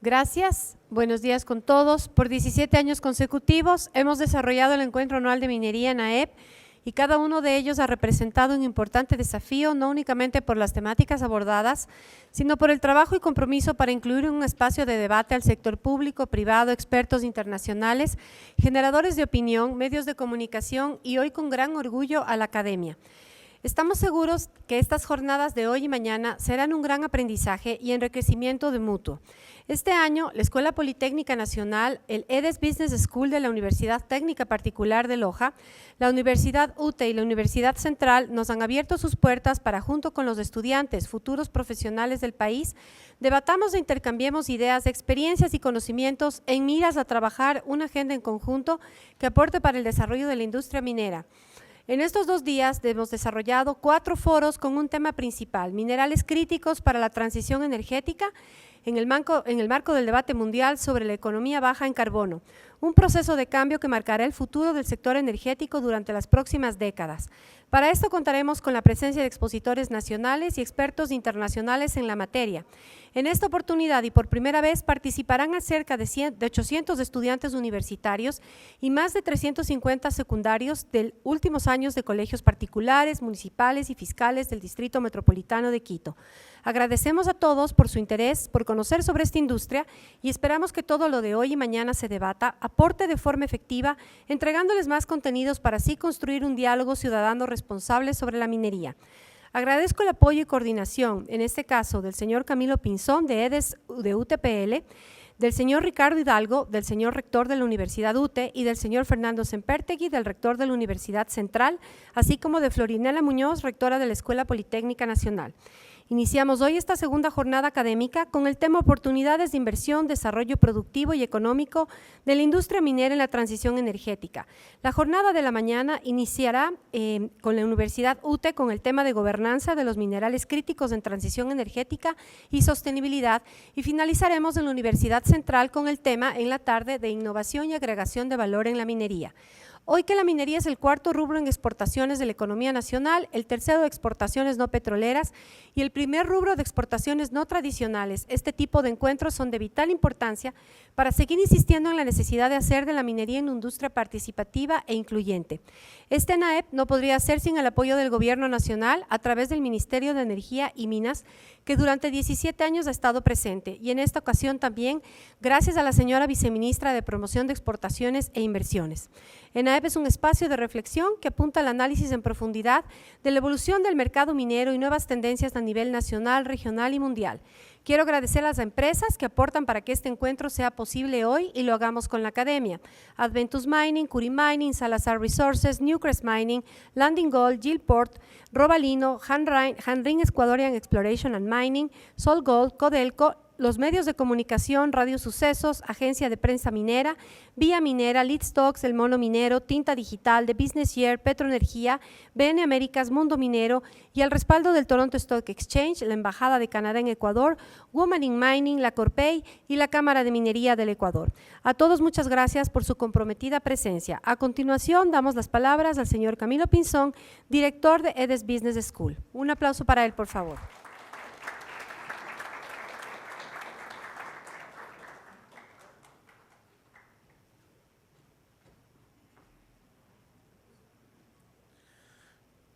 Gracias, buenos días con todos. Por 17 años consecutivos hemos desarrollado el Encuentro Anual de Minería en AEP y cada uno de ellos ha representado un importante desafío, no únicamente por las temáticas abordadas, sino por el trabajo y compromiso para incluir en un espacio de debate al sector público, privado, expertos internacionales, generadores de opinión, medios de comunicación y hoy con gran orgullo a la academia. Estamos seguros que estas jornadas de hoy y mañana serán un gran aprendizaje y enriquecimiento de mutuo. Este año, la Escuela Politécnica Nacional, el EDES Business School de la Universidad Técnica Particular de Loja, la Universidad UTE y la Universidad Central nos han abierto sus puertas para, junto con los estudiantes, futuros profesionales del país, debatamos e intercambiemos ideas, experiencias y conocimientos en miras a trabajar una agenda en conjunto que aporte para el desarrollo de la industria minera. En estos 2 días hemos desarrollado 4 foros con un tema principal, minerales críticos para la transición energética, en el marco del debate mundial sobre la economía baja en carbono, un proceso de cambio que marcará el futuro del sector energético durante las próximas décadas. Para esto contaremos con la presencia de expositores nacionales y expertos internacionales en la materia. En esta oportunidad y por primera vez participarán cerca de 800 estudiantes universitarios y más de 350 secundarios de últimos años de colegios particulares, municipales y fiscales del Distrito Metropolitano de Quito. Agradecemos a todos por su interés, por conocer sobre esta industria y esperamos que todo lo de hoy y mañana se debata, aporte de forma efectiva, entregándoles más contenidos para así construir un diálogo ciudadano responsable sobre la minería. Agradezco el apoyo y coordinación, en este caso, del señor Camilo Pinzón, de EDES de UTPL, del señor Ricardo Hidalgo, del señor rector de la Universidad UTE y del señor Fernando Sempertegui, del rector de la Universidad Central, así como de Florinela Muñoz, rectora de la Escuela Politécnica Nacional. Iniciamos hoy esta segunda jornada académica con el tema Oportunidades de inversión, desarrollo productivo y económico de la industria minera en la transición energética. La jornada de la mañana iniciará con la Universidad UTE con el tema de gobernanza de los minerales críticos en transición energética y sostenibilidad y finalizaremos en la Universidad Central con el tema en la tarde de innovación y agregación de valor en la minería. Hoy que la minería es el 4.º rubro en exportaciones de la economía nacional, el 3.º de exportaciones no petroleras y el 1.er rubro de exportaciones no tradicionales, este tipo de encuentros son de vital importancia para seguir insistiendo en la necesidad de hacer de la minería una industria participativa e incluyente. Este NAEP no podría ser sin el apoyo del Gobierno Nacional a través del Ministerio de Energía y Minas, que durante 17 años ha estado presente y en esta ocasión también gracias a la señora viceministra de Promoción de Exportaciones e Inversiones. ENAEP es un espacio de reflexión que apunta al análisis en profundidad de la evolución del mercado minero y nuevas tendencias a nivel nacional, regional y mundial. Quiero agradecer a las empresas que aportan para que este encuentro sea posible hoy y lo hagamos con la academia. Adventus Mining, Curi Mining, Salazar Resources, Newcrest Mining, Landing Gold, Gilport, Robalino, Hanring Ecuadorian Exploration and Mining, Sol Gold, Codelco, los medios de comunicación, Radio Sucesos, Agencia de Prensa Minera, Vía Minera, Lead Stocks, El Mono Minero, Tinta Digital, The Business Year, Petroenergía, BN Américas, Mundo Minero y al respaldo del Toronto Stock Exchange, la Embajada de Canadá en Ecuador, Women in Mining, la Corpey y la Cámara de Minería del Ecuador. A todos muchas gracias por su comprometida presencia. A continuación damos las palabras al señor Camilo Pinzón, director de EDES Business School. Un aplauso para él, por favor.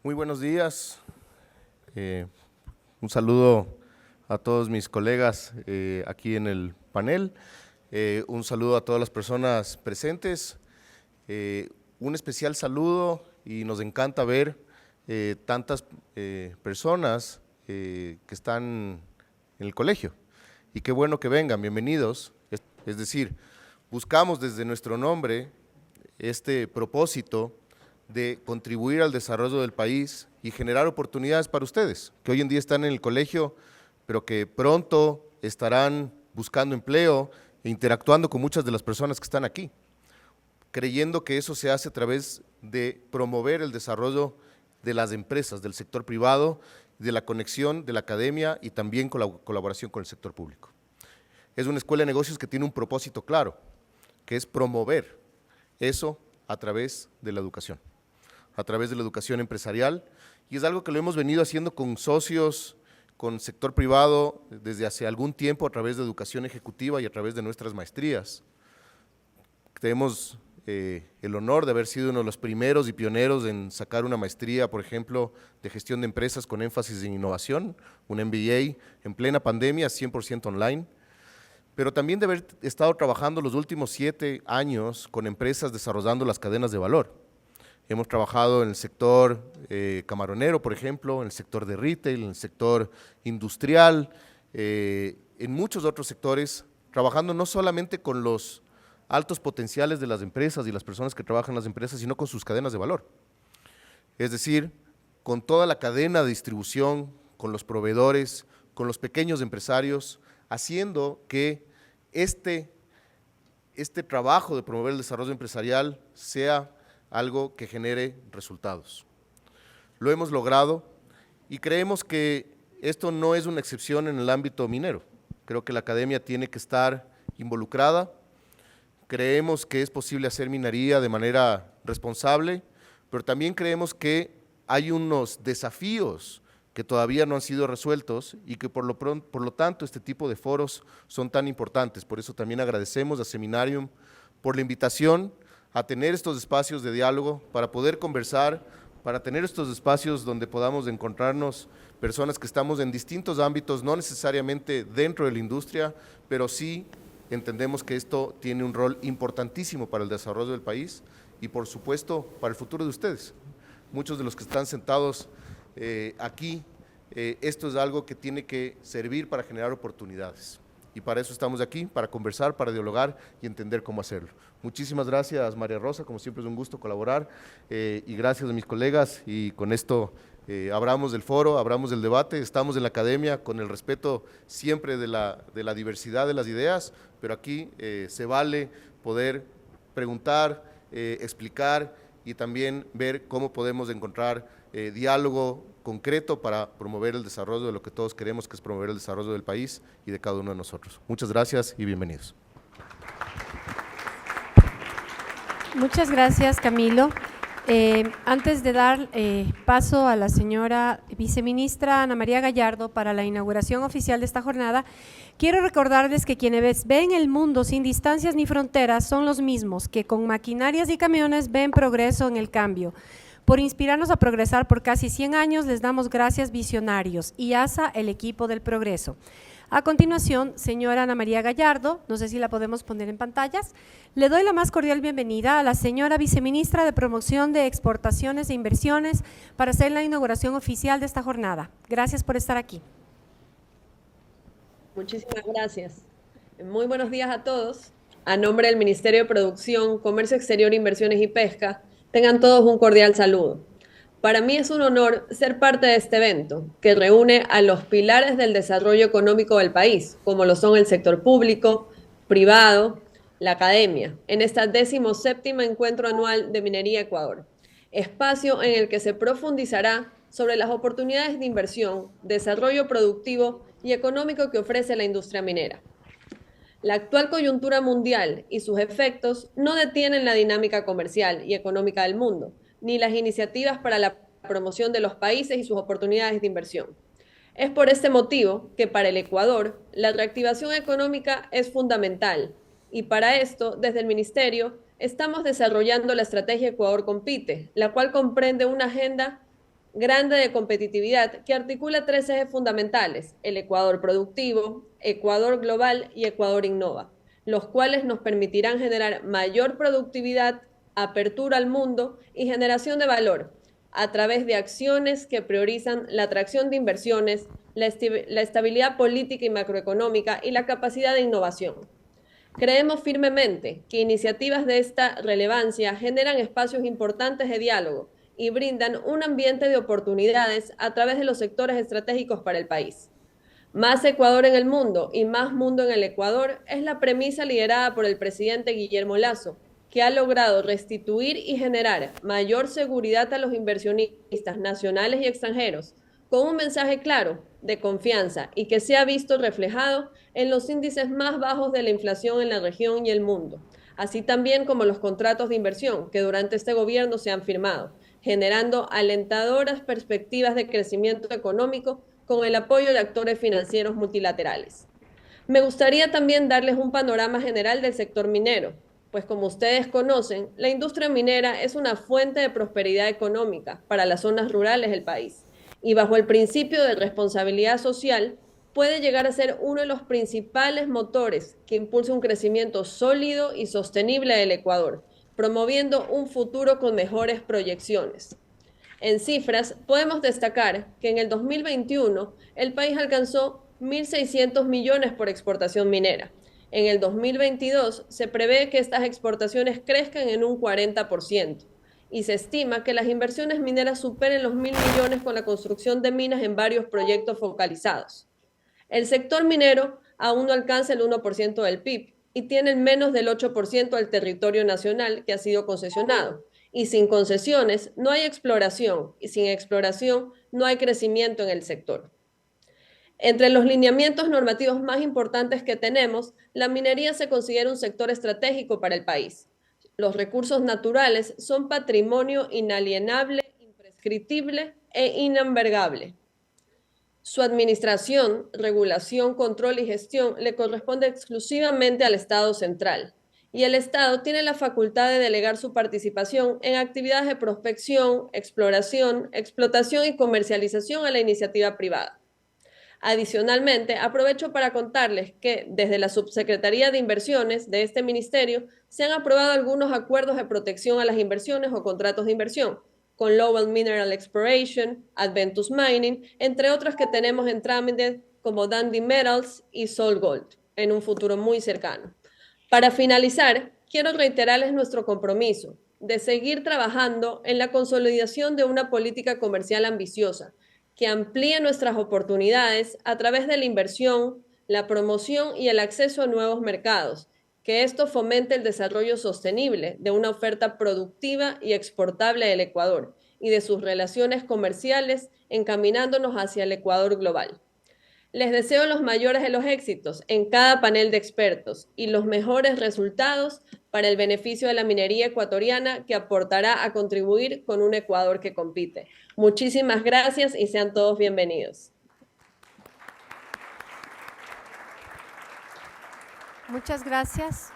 Muy buenos días, un saludo a todos mis colegas aquí en el panel, un saludo a todas las personas presentes, un especial saludo y nos encanta ver tantas personas que están en el colegio y qué bueno que vengan, bienvenidos, es decir, buscamos desde nuestro nombre este propósito de contribuir al desarrollo del país y generar oportunidades para ustedes, que hoy en día están en el colegio, pero que pronto estarán buscando empleo e interactuando con muchas de las personas que están aquí, creyendo que eso se hace a través de promover el desarrollo de las empresas, del sector privado, de la conexión de la academia y también con la colaboración con el sector público. Es una escuela de negocios que tiene un propósito claro, que es promover eso a través de la educación. A través de la educación empresarial y es algo que lo hemos venido haciendo con socios con sector privado desde hace algún tiempo a través de educación ejecutiva y a través de nuestras maestrías. Tenemos el honor de haber sido uno de los primeros y pioneros en sacar una maestría, por ejemplo, de gestión de empresas con énfasis en innovación, un MBA en plena pandemia, 100% online, pero también de haber estado trabajando los últimos 7 años con empresas desarrollando las cadenas de valor. Hemos trabajado en el sector camaronero, por ejemplo, en el sector de retail, en el sector industrial, en muchos otros sectores, trabajando no solamente con los altos potenciales de las empresas y las personas que trabajan en las empresas, sino con sus cadenas de valor. Es decir, con toda la cadena de distribución, con los proveedores, con los pequeños empresarios, haciendo que este trabajo de promover el desarrollo empresarial sea algo que genere resultados. Lo hemos logrado y creemos que esto no es una excepción en el ámbito minero. Creo que la academia tiene que estar involucrada. Creemos que es posible hacer minería de manera responsable, pero también creemos que hay unos desafíos que todavía no han sido resueltos y que por lo tanto este tipo de foros son tan importantes. Por eso también agradecemos a Seminarium por la invitación a tener estos espacios de diálogo para poder conversar, para tener estos espacios donde podamos encontrarnos personas que estamos en distintos ámbitos, no necesariamente dentro de la industria, pero sí entendemos que esto tiene un rol importantísimo para el desarrollo del país y por supuesto para el futuro de ustedes. Muchos de los que están sentados aquí, esto es algo que tiene que servir para generar oportunidades. Y para eso estamos aquí, para conversar, para dialogar y entender cómo hacerlo. Muchísimas gracias, María Rosa, como siempre es un gusto colaborar, y gracias a mis colegas, y con esto abramos el foro, abramos el debate, estamos en la academia con el respeto siempre de la diversidad de las ideas, pero aquí se vale poder preguntar, explicar y también ver cómo podemos encontrar diálogo concreto para promover el desarrollo de lo que todos queremos, que es promover el desarrollo del país y de cada uno de nosotros. Muchas gracias y bienvenidos. Muchas gracias, Camilo. Antes de dar paso a la señora viceministra Ana María Gallardo para la inauguración oficial de esta jornada, quiero recordarles que quienes ven el mundo sin distancias ni fronteras son los mismos que con maquinarias y camiones ven progreso en el cambio. Por inspirarnos a progresar por casi 100 años, les damos gracias visionarios y ASA, el equipo del progreso. A continuación, señora Ana María Gallardo, no sé si la podemos poner en pantallas, le doy la más cordial bienvenida a la señora viceministra de Promoción de Exportaciones e Inversiones para hacer la inauguración oficial de esta jornada. Gracias por estar aquí. Muchísimas gracias. Muy buenos días a todos. A nombre del Ministerio de Producción, Comercio Exterior, Inversiones y Pesca, tengan todos un cordial saludo. Para mí es un honor ser parte de este evento, que reúne a los pilares del desarrollo económico del país, como lo son el sector público, privado, la academia, en esta 17º Encuentro Anual de Minería Ecuador, espacio en el que se profundizará sobre las oportunidades de inversión, desarrollo productivo y económico que ofrece la industria minera. La actual coyuntura mundial y sus efectos no detienen la dinámica comercial y económica del mundo, ni las iniciativas para la promoción de los países y sus oportunidades de inversión. Es por este motivo que para el Ecuador la reactivación económica es fundamental y para esto, desde el Ministerio, estamos desarrollando la estrategia Ecuador Compite, la cual comprende una agenda grande de competitividad que articula 3 ejes fundamentales: el Ecuador productivo, Ecuador global y Ecuador innova, los cuales nos permitirán generar mayor productividad, apertura al mundo y generación de valor a través de acciones que priorizan la atracción de inversiones, la estabilidad política y macroeconómica y la capacidad de innovación. Creemos firmemente que iniciativas de esta relevancia generan espacios importantes de diálogo y brindan un ambiente de oportunidades a través de los sectores estratégicos para el país. Más Ecuador en el mundo y más mundo en el Ecuador es la premisa liderada por el presidente Guillermo Lasso, que ha logrado restituir y generar mayor seguridad a los inversionistas nacionales y extranjeros, con un mensaje claro de confianza y que se ha visto reflejado en los índices más bajos de la inflación en la región y el mundo, así también como los contratos de inversión que durante este gobierno se han firmado, generando alentadoras perspectivas de crecimiento económico con el apoyo de actores financieros multilaterales. Me gustaría también darles un panorama general del sector minero, pues como ustedes conocen, la industria minera es una fuente de prosperidad económica para las zonas rurales del país y bajo el principio de responsabilidad social puede llegar a ser uno de los principales motores que impulsa un crecimiento sólido y sostenible del Ecuador, promoviendo un futuro con mejores proyecciones. En cifras, podemos destacar que en el 2021 el país alcanzó 1.600 millones por exportación minera. En el 2022 se prevé que estas exportaciones crezcan en un 40% y se estima que las inversiones mineras superen los 1.000 millones con la construcción de minas en varios proyectos focalizados. El sector minero aún no alcanza el 1% del PIB y tiene menos del 8% del territorio nacional que ha sido concesionado. Y sin concesiones no hay exploración, y sin exploración no hay crecimiento en el sector. Entre los lineamientos normativos más importantes que tenemos, la minería se considera un sector estratégico para el país. Los recursos naturales son patrimonio inalienable, imprescriptible e inembargable. Su administración, regulación, control y gestión le corresponde exclusivamente al Estado central. Y el Estado tiene la facultad de delegar su participación en actividades de prospección, exploración, explotación y comercialización a la iniciativa privada. Adicionalmente, aprovecho para contarles que desde la Subsecretaría de Inversiones de este ministerio se han aprobado algunos acuerdos de protección a las inversiones o contratos de inversión, con Lowell Mineral Exploration, Adventus Mining, entre otros que tenemos en trámite como Dundee Metals y SolGold, en un futuro muy cercano. Para finalizar, quiero reiterarles nuestro compromiso de seguir trabajando en la consolidación de una política comercial ambiciosa que amplíe nuestras oportunidades a través de la inversión, la promoción y el acceso a nuevos mercados, que esto fomente el desarrollo sostenible de una oferta productiva y exportable del Ecuador y de sus relaciones comerciales encaminándonos hacia el Ecuador global. Les deseo los mayores de los éxitos en cada panel de expertos y los mejores resultados para el beneficio de la minería ecuatoriana que aportará a contribuir con un Ecuador que compite. Muchísimas gracias y sean todos bienvenidos. Muchas gracias.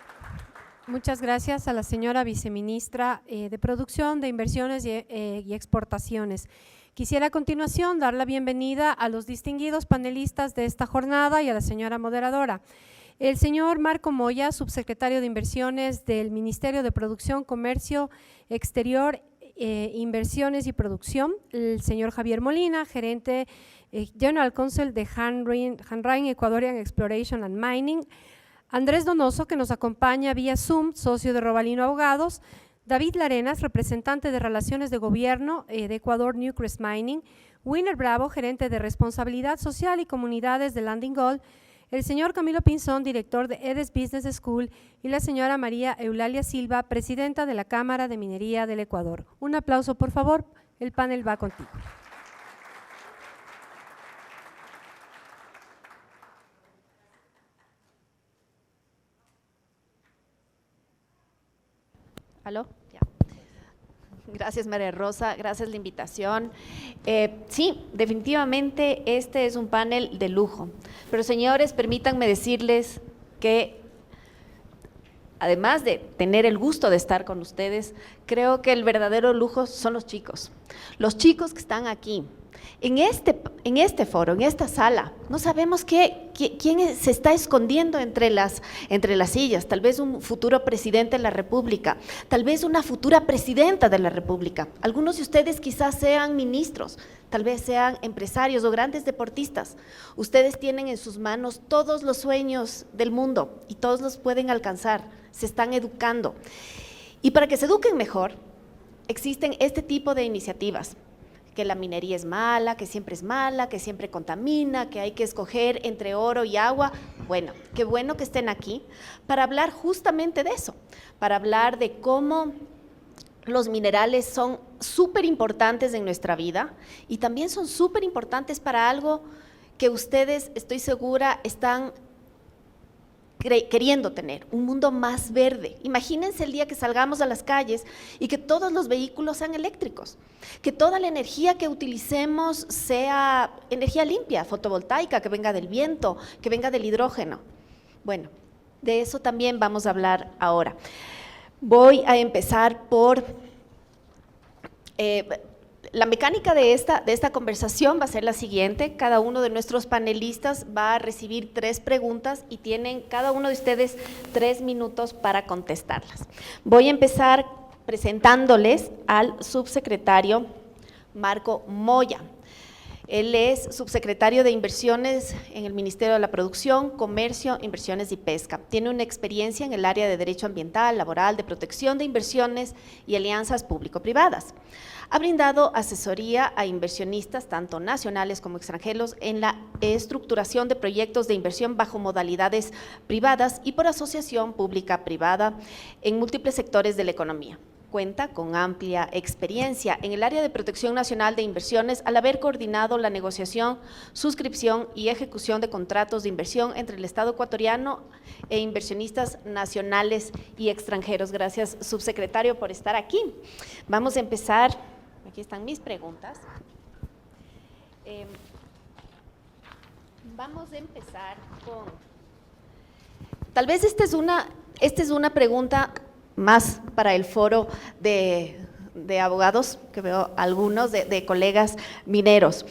Muchas gracias a la señora viceministra de Producción, de Inversiones y Exportaciones. Quisiera a continuación dar la bienvenida a los distinguidos panelistas de esta jornada y a la señora moderadora. El señor Marco Moya, subsecretario de Inversiones del Ministerio de Producción, Comercio Exterior, Inversiones y Producción. El señor Javier Molina, gerente General Counsel de Hanrain Ecuadorian Exploration and Mining. Andrés Donoso, que nos acompaña vía Zoom, socio de Robalino Abogados. David Larenas, representante de Relaciones de Gobierno de Ecuador Newcrest Mining. Winner Bravo, gerente de Responsabilidad Social y Comunidades de Landing Gold. El señor Camilo Pinzón, director de EDES Business School. Y la señora María Eulalia Silva, presidenta de la Cámara de Minería del Ecuador. Un aplauso, por favor. El panel va contigo. ¿Aló? Ya. Gracias, María Rosa, gracias la invitación. Sí, definitivamente este es un panel de lujo, pero señores, permítanme decirles que además de tener el gusto de estar con ustedes, creo que el verdadero lujo son los chicos que están aquí. En este foro, en esta sala, no sabemos quién se está escondiendo entre las sillas, tal vez un futuro presidente de la República, tal vez una futura presidenta de la República. Algunos de ustedes quizás sean ministros, tal vez sean empresarios o grandes deportistas. Ustedes tienen en sus manos todos los sueños del mundo y todos los pueden alcanzar, se están educando. Y para que se eduquen mejor, existen este tipo de iniciativas. Que la minería es mala, que siempre contamina, que hay que escoger entre oro y agua. Bueno, qué bueno que estén aquí para hablar justamente de eso, para hablar de cómo los minerales son súper importantes en nuestra vida y también son súper importantes para algo que ustedes, estoy segura, están queriendo tener, un mundo más verde. Imagínense el día que salgamos a las calles y que todos los vehículos sean eléctricos, que toda la energía que utilicemos sea energía limpia, fotovoltaica, que venga del viento, que venga del hidrógeno. Bueno, de eso también vamos a hablar ahora. Voy a empezar por… la mecánica de esta conversación va a ser la siguiente. Cada uno de nuestros panelistas va a recibir 3 preguntas y tienen cada uno de ustedes 3 minutos para contestarlas. Voy a empezar presentándoles al subsecretario Marco Moya. Él es subsecretario de Inversiones en el Ministerio de la Producción, Comercio, Inversiones y Pesca. Tiene una experiencia en el área de Derecho Ambiental, Laboral, de Protección de Inversiones y Alianzas Público-Privadas. Ha brindado asesoría a inversionistas, tanto nacionales como extranjeros, en la estructuración de proyectos de inversión bajo modalidades privadas y por asociación pública-privada en múltiples sectores de la economía. Cuenta con amplia experiencia en el área de protección nacional de inversiones al haber coordinado la negociación, suscripción y ejecución de contratos de inversión entre el Estado ecuatoriano e inversionistas nacionales y extranjeros. Gracias, subsecretario, por estar aquí. Vamos a empezar, aquí están mis preguntas. Vamos a empezar con, tal vez esta es una pregunta más para el foro de abogados, que veo algunos de colegas mineros.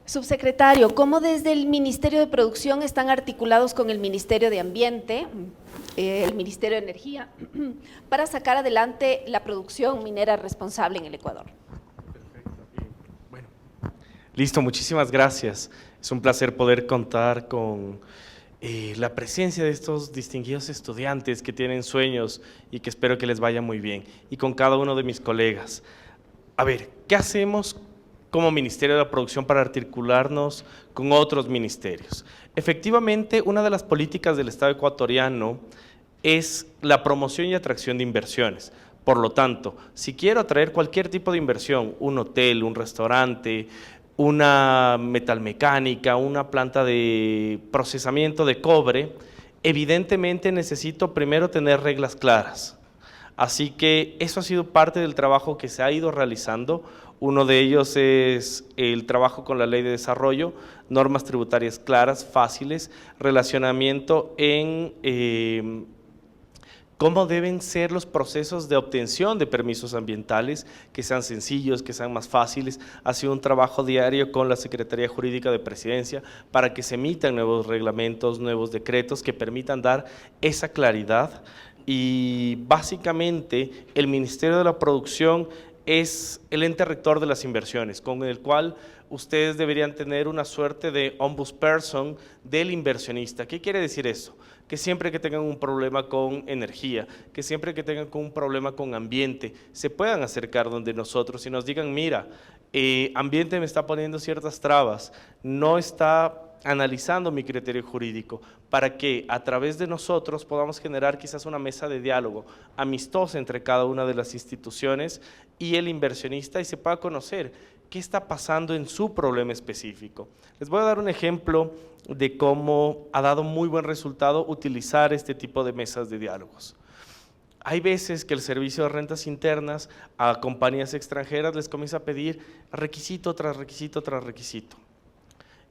Subsecretario, ¿cómo desde el Ministerio de Producción están articulados con el Ministerio de Ambiente, el Ministerio de Energía, para sacar adelante la producción minera responsable en el Ecuador? Perfecto, bien. Bueno, listo, muchísimas gracias. Es un placer poder contar con la presencia de estos distinguidos estudiantes que tienen sueños y que espero que les vaya muy bien, y con cada uno de mis colegas. A ver, ¿qué hacemos como Ministerio de la Producción para articularnos con otros ministerios? Efectivamente, una de las políticas del Estado ecuatoriano es la promoción y atracción de inversiones. Por lo tanto, si quiero atraer cualquier tipo de inversión, un hotel, un restaurante, una metalmecánica, una planta de procesamiento de cobre, evidentemente necesito primero tener reglas claras. Así que eso ha sido parte del trabajo que se ha ido realizando. Uno de ellos es el trabajo con la Ley de Desarrollo, normas tributarias claras, fáciles, relacionamiento en cómo deben ser los procesos de obtención de permisos ambientales, que sean sencillos, que sean más fáciles. Ha sido un trabajo diario con la Secretaría Jurídica de Presidencia para que se emitan nuevos reglamentos, nuevos decretos que permitan dar esa claridad. Y básicamente el Ministerio de la Producción es el ente rector de las inversiones, con el cual ustedes deberían tener una suerte de ombudsperson del inversionista. ¿Qué quiere decir eso? Que siempre que tengan un problema con energía, que siempre que tengan un problema con ambiente, se puedan acercar donde nosotros y nos digan, mira, ambiente me está poniendo ciertas trabas, no está analizando mi criterio jurídico, para que a través de nosotros podamos generar quizás una mesa de diálogo amistosa entre cada una de las instituciones y el inversionista, y se pueda conocer qué está pasando en su problema específico. Les voy a dar un ejemplo de cómo ha dado muy buen resultado utilizar este tipo de mesas de diálogos. Hay veces que el Servicio de Rentas Internas a compañías extranjeras les comienza a pedir requisito tras requisito tras requisito.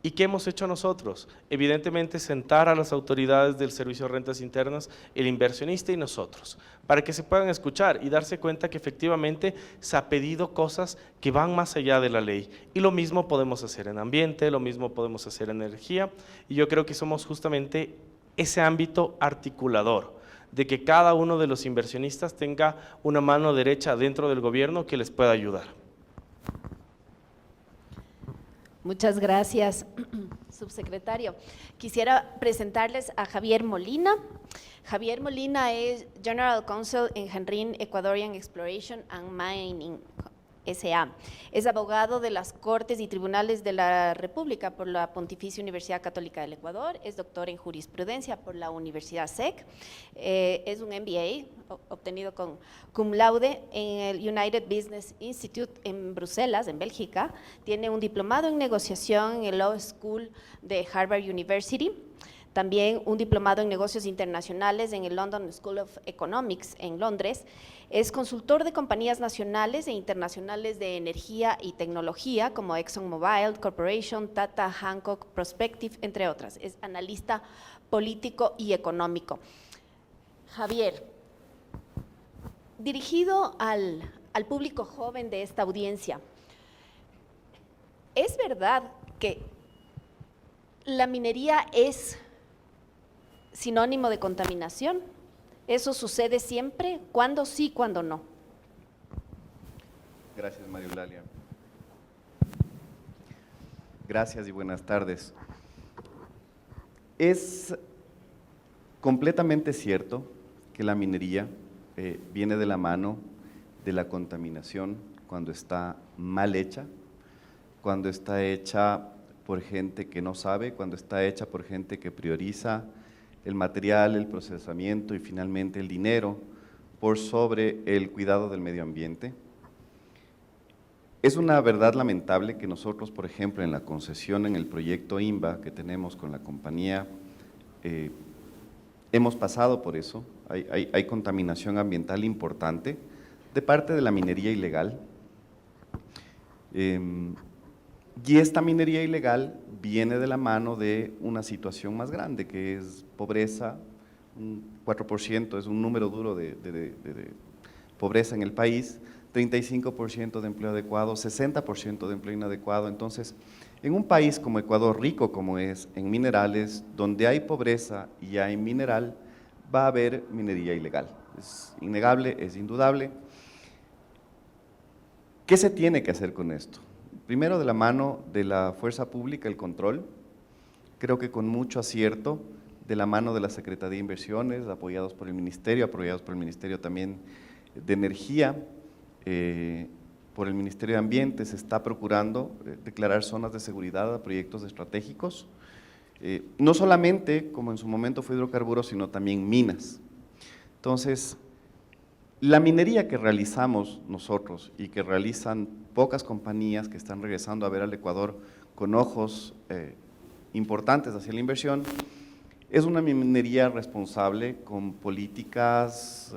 ¿Y qué hemos hecho nosotros? Evidentemente sentar a las autoridades del Servicio de Rentas Internas, el inversionista y nosotros, para que se puedan escuchar y darse cuenta que efectivamente se ha pedido cosas que van más allá de la ley. Y lo mismo podemos hacer en ambiente, lo mismo podemos hacer en energía, y yo creo que somos justamente ese ámbito articulador, de que cada uno de los inversionistas tenga una mano derecha dentro del gobierno que les pueda ayudar. Muchas gracias, subsecretario. Quisiera presentarles a Javier Molina. Javier Molina es General Counsel en Genrin Ecuadorian Exploration and Mining S.A. Es abogado de las Cortes y Tribunales de la República por la Pontificia Universidad Católica del Ecuador, es doctor en jurisprudencia por la Universidad SEC, es un MBA obtenido con cum laude en el United Business Institute en Bruselas, en Bélgica, tiene un diplomado en negociación en el Law School de Harvard University. también un diplomado en negocios internacionales en el London School of Economics en Londres. Es consultor de compañías nacionales e internacionales de energía y tecnología como ExxonMobil Corporation, Tata, Hancock, Prospective, entre otras. Es analista político y económico. Javier, dirigido al público joven de esta audiencia, ¿es verdad que la minería es sinónimo de contaminación? ¿Eso sucede siempre? ¿Cuándo sí, cuándo no? Gracias, María Eulalia. Gracias y buenas tardes. Es completamente cierto que la minería viene de la mano de la contaminación cuando está mal hecha, cuando está hecha por gente que no sabe, cuando está hecha por gente que prioriza el material, el procesamiento y finalmente el dinero por sobre el cuidado del medio ambiente. Es una verdad lamentable que nosotros, por ejemplo, en la concesión, en el proyecto INVA que tenemos con la compañía, hemos pasado por eso. Hay contaminación ambiental importante de parte de la minería ilegal. Y esta minería ilegal viene de la mano de una situación más grande, que es pobreza. Un 4% es un número duro de pobreza en el país, 35% de empleo adecuado, 60% de empleo inadecuado. Entonces, en un país como Ecuador, rico como es en minerales, donde hay pobreza y hay mineral, va a haber minería ilegal. Es innegable, es indudable. ¿Qué se tiene que hacer con esto? Primero, de la mano de la fuerza pública, el control, creo que con mucho acierto, de la mano de la Secretaría de Inversiones, apoyados por el Ministerio también de Energía, por el Ministerio de Ambiente, se está procurando declarar zonas de seguridad a proyectos estratégicos, no solamente, como en su momento fue hidrocarburos, sino también minas. Entonces, la minería que realizamos nosotros y que realizan pocas compañías que están regresando a ver al Ecuador con ojos importantes hacia la inversión, es una minería responsable con políticas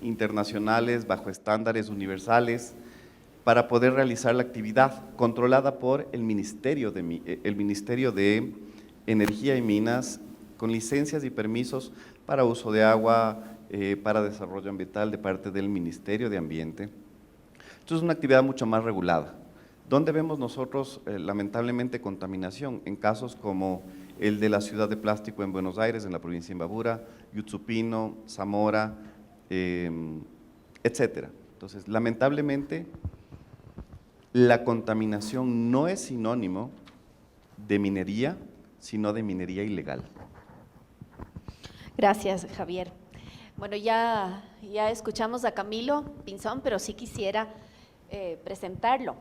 internacionales bajo estándares universales para poder realizar la actividad controlada por el Ministerio de Energía y Minas, con licencias y permisos para uso de agua, para desarrollo ambiental de parte del Ministerio de Ambiente. Entonces es una actividad mucho más regulada. ¿Dónde vemos nosotros lamentablemente contaminación? En casos como el de la ciudad de plástico en Buenos Aires, en la provincia de Imbabura, Yutsupino, Zamora, etcétera. Entonces, lamentablemente, la contaminación no es sinónimo de minería, sino de minería ilegal. Gracias, Javier. Bueno, ya escuchamos a Camilo Pinzón, pero sí quisiera presentarlo.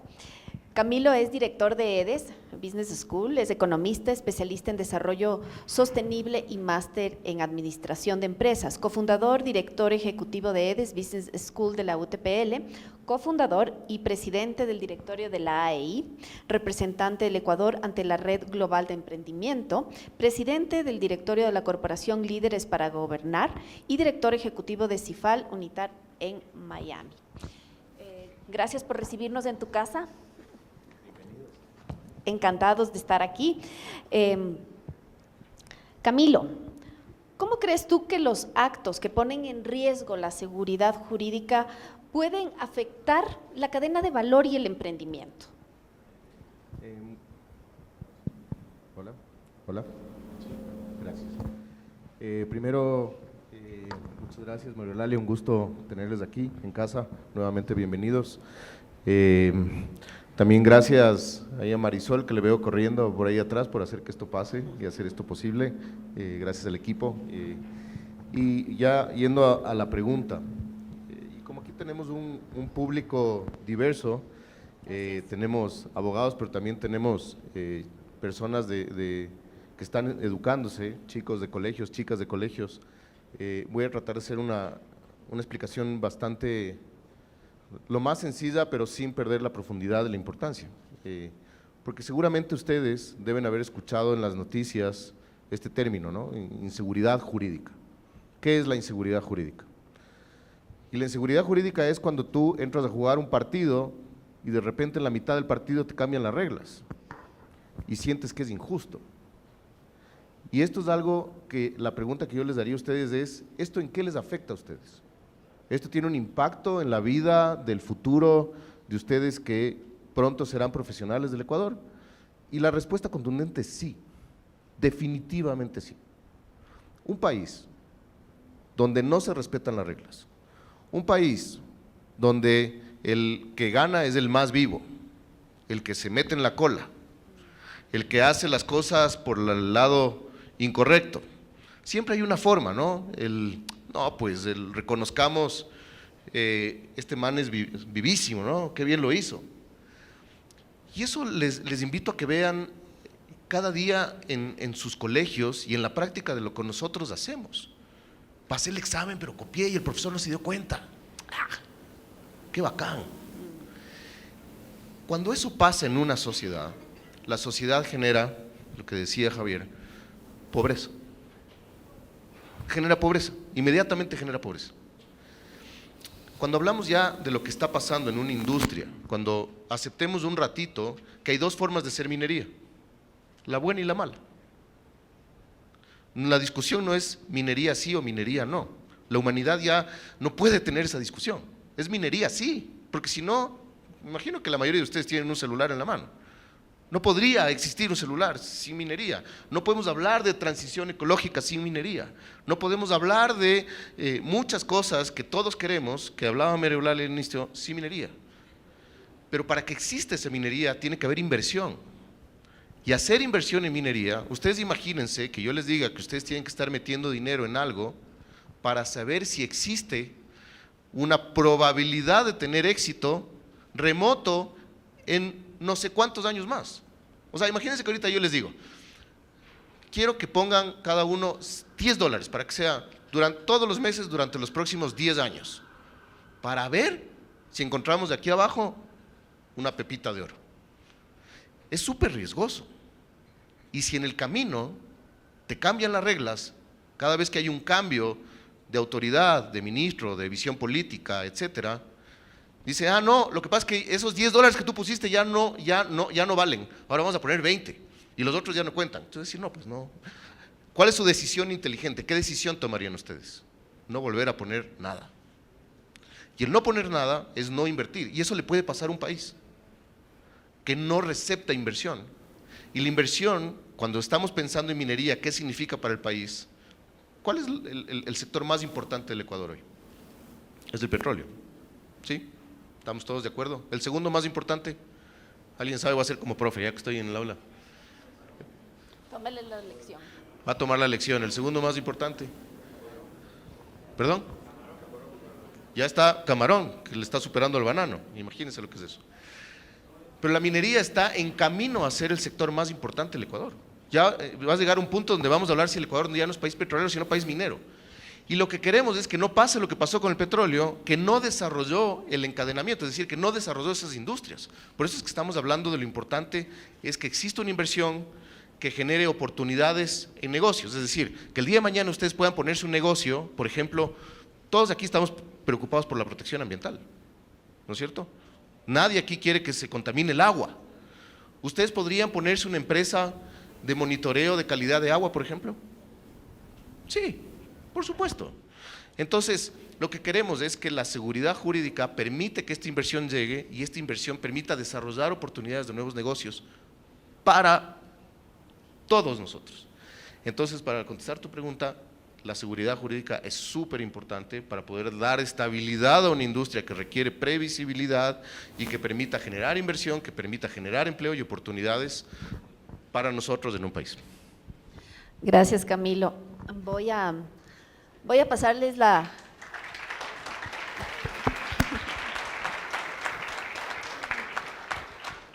Camilo es director de EDES Business School, es economista, especialista en desarrollo sostenible y máster en administración de empresas, cofundador, director ejecutivo de EDES Business School de la UTPL, cofundador y presidente del directorio de la AEI, representante del Ecuador ante la Red Global de Emprendimiento, presidente del directorio de la Corporación Líderes para Gobernar y director ejecutivo de CIFAL Unitar en Miami. Gracias por recibirnos en tu casa. Encantados de estar aquí. Camilo, ¿cómo crees tú que los actos que ponen en riesgo la seguridad jurídica pueden afectar la cadena de valor y el emprendimiento? Hola. Gracias. Primero, muchas gracias, María Eulalia, un gusto tenerles aquí en casa, nuevamente bienvenidos. También gracias a Marisol, que le veo corriendo por ahí atrás por hacer que esto pase y hacer esto posible. Gracias al equipo. Y ya yendo a la pregunta, y como aquí tenemos un público diverso, tenemos abogados, pero también tenemos personas que están educándose, chicos de colegios, chicas de colegios. Voy a tratar de hacer una explicación bastante, lo más sencilla, pero sin perder la profundidad de la importancia. Porque seguramente ustedes deben haber escuchado en las noticias este término, ¿no? Inseguridad jurídica. ¿Qué es la inseguridad jurídica? Y la inseguridad jurídica es cuando tú entras a jugar un partido y de repente en la mitad del partido te cambian las reglas y sientes que es injusto. Y esto es algo que la pregunta que yo les daría a ustedes es, ¿esto en qué les afecta a ustedes? ¿Esto tiene un impacto en la vida del futuro de ustedes que pronto serán profesionales del Ecuador? Y la respuesta contundente es sí, definitivamente sí. Un país donde no se respetan las reglas, un país donde el que gana es el más vivo, el que se mete en la cola, el que hace las cosas por el lado incorrecto. Siempre hay una forma, ¿no? Reconozcamos, este man es vivísimo, ¿no? Qué bien lo hizo. Y eso les invito a que vean cada día en sus colegios y en la práctica de lo que nosotros hacemos. Pasé el examen, pero copié y el profesor no se dio cuenta. ¡Ah! ¡Qué bacán! Cuando eso pasa en una sociedad, la sociedad genera, lo que decía Javier, pobreza. Genera pobreza, inmediatamente genera pobreza. Cuando hablamos ya de lo que está pasando en una industria, cuando aceptemos un ratito que hay dos formas de ser minería, la buena y la mala. La discusión no es minería sí o minería no. La humanidad ya no puede tener esa discusión. Es minería sí, porque si no, me imagino que la mayoría de ustedes tienen un celular en la mano. No podría existir un celular sin minería. No podemos hablar de transición ecológica sin minería. No podemos hablar de muchas cosas que todos queremos, que hablaba María Eulalia al inicio, sin minería. Pero para que exista esa minería tiene que haber inversión. Y hacer inversión en minería, ustedes imagínense que yo les diga que ustedes tienen que estar metiendo dinero en algo para saber si existe una probabilidad de tener éxito remoto en no sé cuántos años más. O sea, imagínense que ahorita yo les digo, quiero que pongan cada uno $10 para que sea durante todos los meses durante los próximos 10 años, para ver si encontramos de aquí abajo una pepita de oro. Es súper riesgoso. Y si en el camino te cambian las reglas, cada vez que hay un cambio de autoridad, de ministro, de visión política, etcétera, dice, no, lo que pasa es que esos $10 que tú pusiste ya no valen, ahora vamos a poner 20 y los otros ya no cuentan. Entonces, no, pues no. ¿Cuál es su decisión inteligente? ¿Qué decisión tomarían ustedes? No volver a poner nada. Y el no poner nada es no invertir, y eso le puede pasar a un país que no recepta inversión. Y la inversión, cuando estamos pensando en minería, ¿qué significa para el país? ¿Cuál es el sector más importante del Ecuador hoy? Es el petróleo, ¿sí? ¿Estamos todos de acuerdo? ¿El segundo más importante? ¿Alguien sabe? Va a ser como profe, ya que estoy en el aula. Tómale la lección. Va a tomar la lección. ¿El segundo más importante? ¿Perdón? Ya está camarón, que le está superando al banano. Imagínense lo que es eso. Pero la minería está en camino a ser el sector más importante del Ecuador. Ya va a llegar un punto donde vamos a hablar si el Ecuador ya no es país petrolero, sino país minero. Y lo que queremos es que no pase lo que pasó con el petróleo, que no desarrolló el encadenamiento, es decir, que no desarrolló esas industrias. Por eso es que estamos hablando de lo importante, es que exista una inversión que genere oportunidades en negocios. Es decir, que el día de mañana ustedes puedan ponerse un negocio, por ejemplo, todos aquí estamos preocupados por la protección ambiental, ¿no es cierto? Nadie aquí quiere que se contamine el agua. ¿Ustedes podrían ponerse una empresa de monitoreo de calidad de agua, por ejemplo? Sí, por supuesto. Entonces, lo que queremos es que la seguridad jurídica permite que esta inversión llegue y esta inversión permita desarrollar oportunidades de nuevos negocios para todos nosotros. Entonces, para contestar tu pregunta, la seguridad jurídica es súper importante para poder dar estabilidad a una industria que requiere previsibilidad y que permita generar inversión, que permita generar empleo y oportunidades para nosotros en un país. Gracias, Camilo. Voy a pasarles la…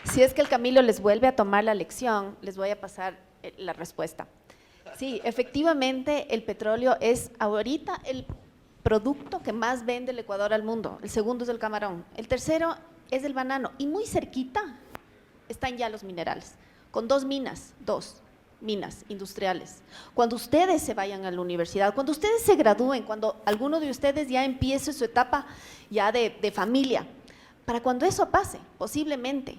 Si es que el Camilo les vuelve a tomar la lección, les voy a pasar la respuesta. Sí, efectivamente el petróleo es ahorita el producto que más vende el Ecuador al mundo. El segundo es el camarón, el tercero es el banano y muy cerquita están ya los minerales, con 2 minas, minas industriales, cuando ustedes se vayan a la universidad, cuando ustedes se gradúen, cuando alguno de ustedes ya empiece su etapa ya de familia, para cuando eso pase, posiblemente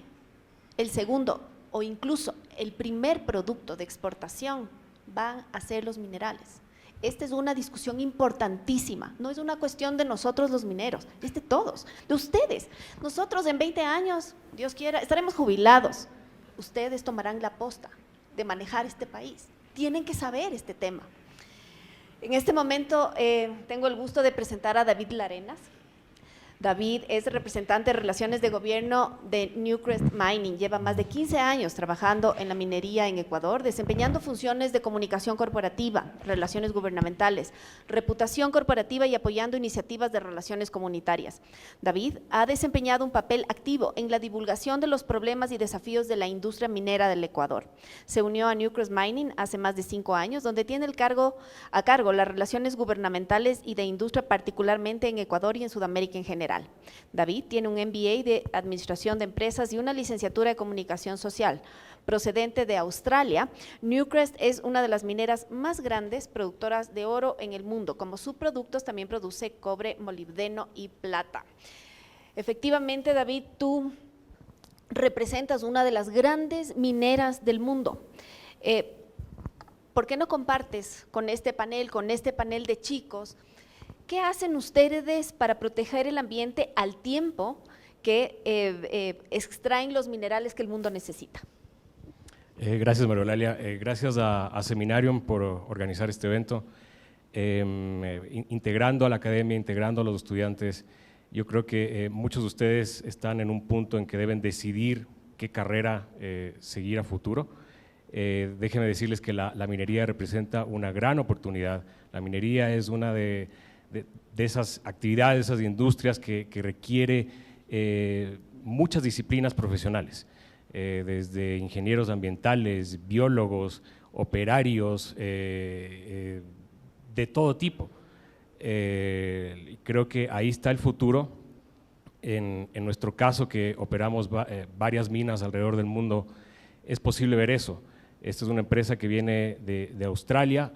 el segundo o incluso el primer producto de exportación van a ser los minerales. Esta es una discusión importantísima, no es una cuestión de nosotros los mineros, es de todos, de ustedes. Nosotros en 20 años, Dios quiera, estaremos jubilados. Ustedes tomarán la posta de manejar este país. Tienen que saber este tema. En este momento tengo el gusto de presentar a David Larenas. David es representante de Relaciones de Gobierno de Newcrest Mining. Lleva más de 15 años trabajando en la minería en Ecuador, desempeñando funciones de comunicación corporativa, relaciones gubernamentales, reputación corporativa y apoyando iniciativas de relaciones comunitarias. David ha desempeñado un papel activo en la divulgación de los problemas y desafíos de la industria minera del Ecuador. Se unió a Newcrest Mining hace más de 5 años, donde tiene a cargo las relaciones gubernamentales y de industria, particularmente en Ecuador y en Sudamérica en general. David tiene un MBA de Administración de Empresas y una licenciatura de Comunicación Social. Procedente de Australia, Newcrest es una de las mineras más grandes productoras de oro en el mundo. Como subproductos también produce cobre, molibdeno y plata. Efectivamente, David, tú representas una de las grandes mineras del mundo. ¿Por qué no compartes con este panel de chicos? ¿Qué hacen ustedes para proteger el ambiente al tiempo que extraen los minerales que el mundo necesita? Gracias, María Eulalia. Gracias a Seminarium por organizar este evento. Integrando a la academia, integrando a los estudiantes, yo creo que muchos de ustedes están en un punto en que deben decidir qué carrera seguir a futuro. Déjenme decirles que la minería representa una gran oportunidad. La minería es una de esas actividades, esas industrias que requiere muchas disciplinas profesionales, desde ingenieros ambientales, biólogos, operarios, de todo tipo. Creo que ahí está el futuro. En nuestro caso, que operamos varias minas alrededor del mundo, es posible ver eso. Esta es una empresa que viene de Australia,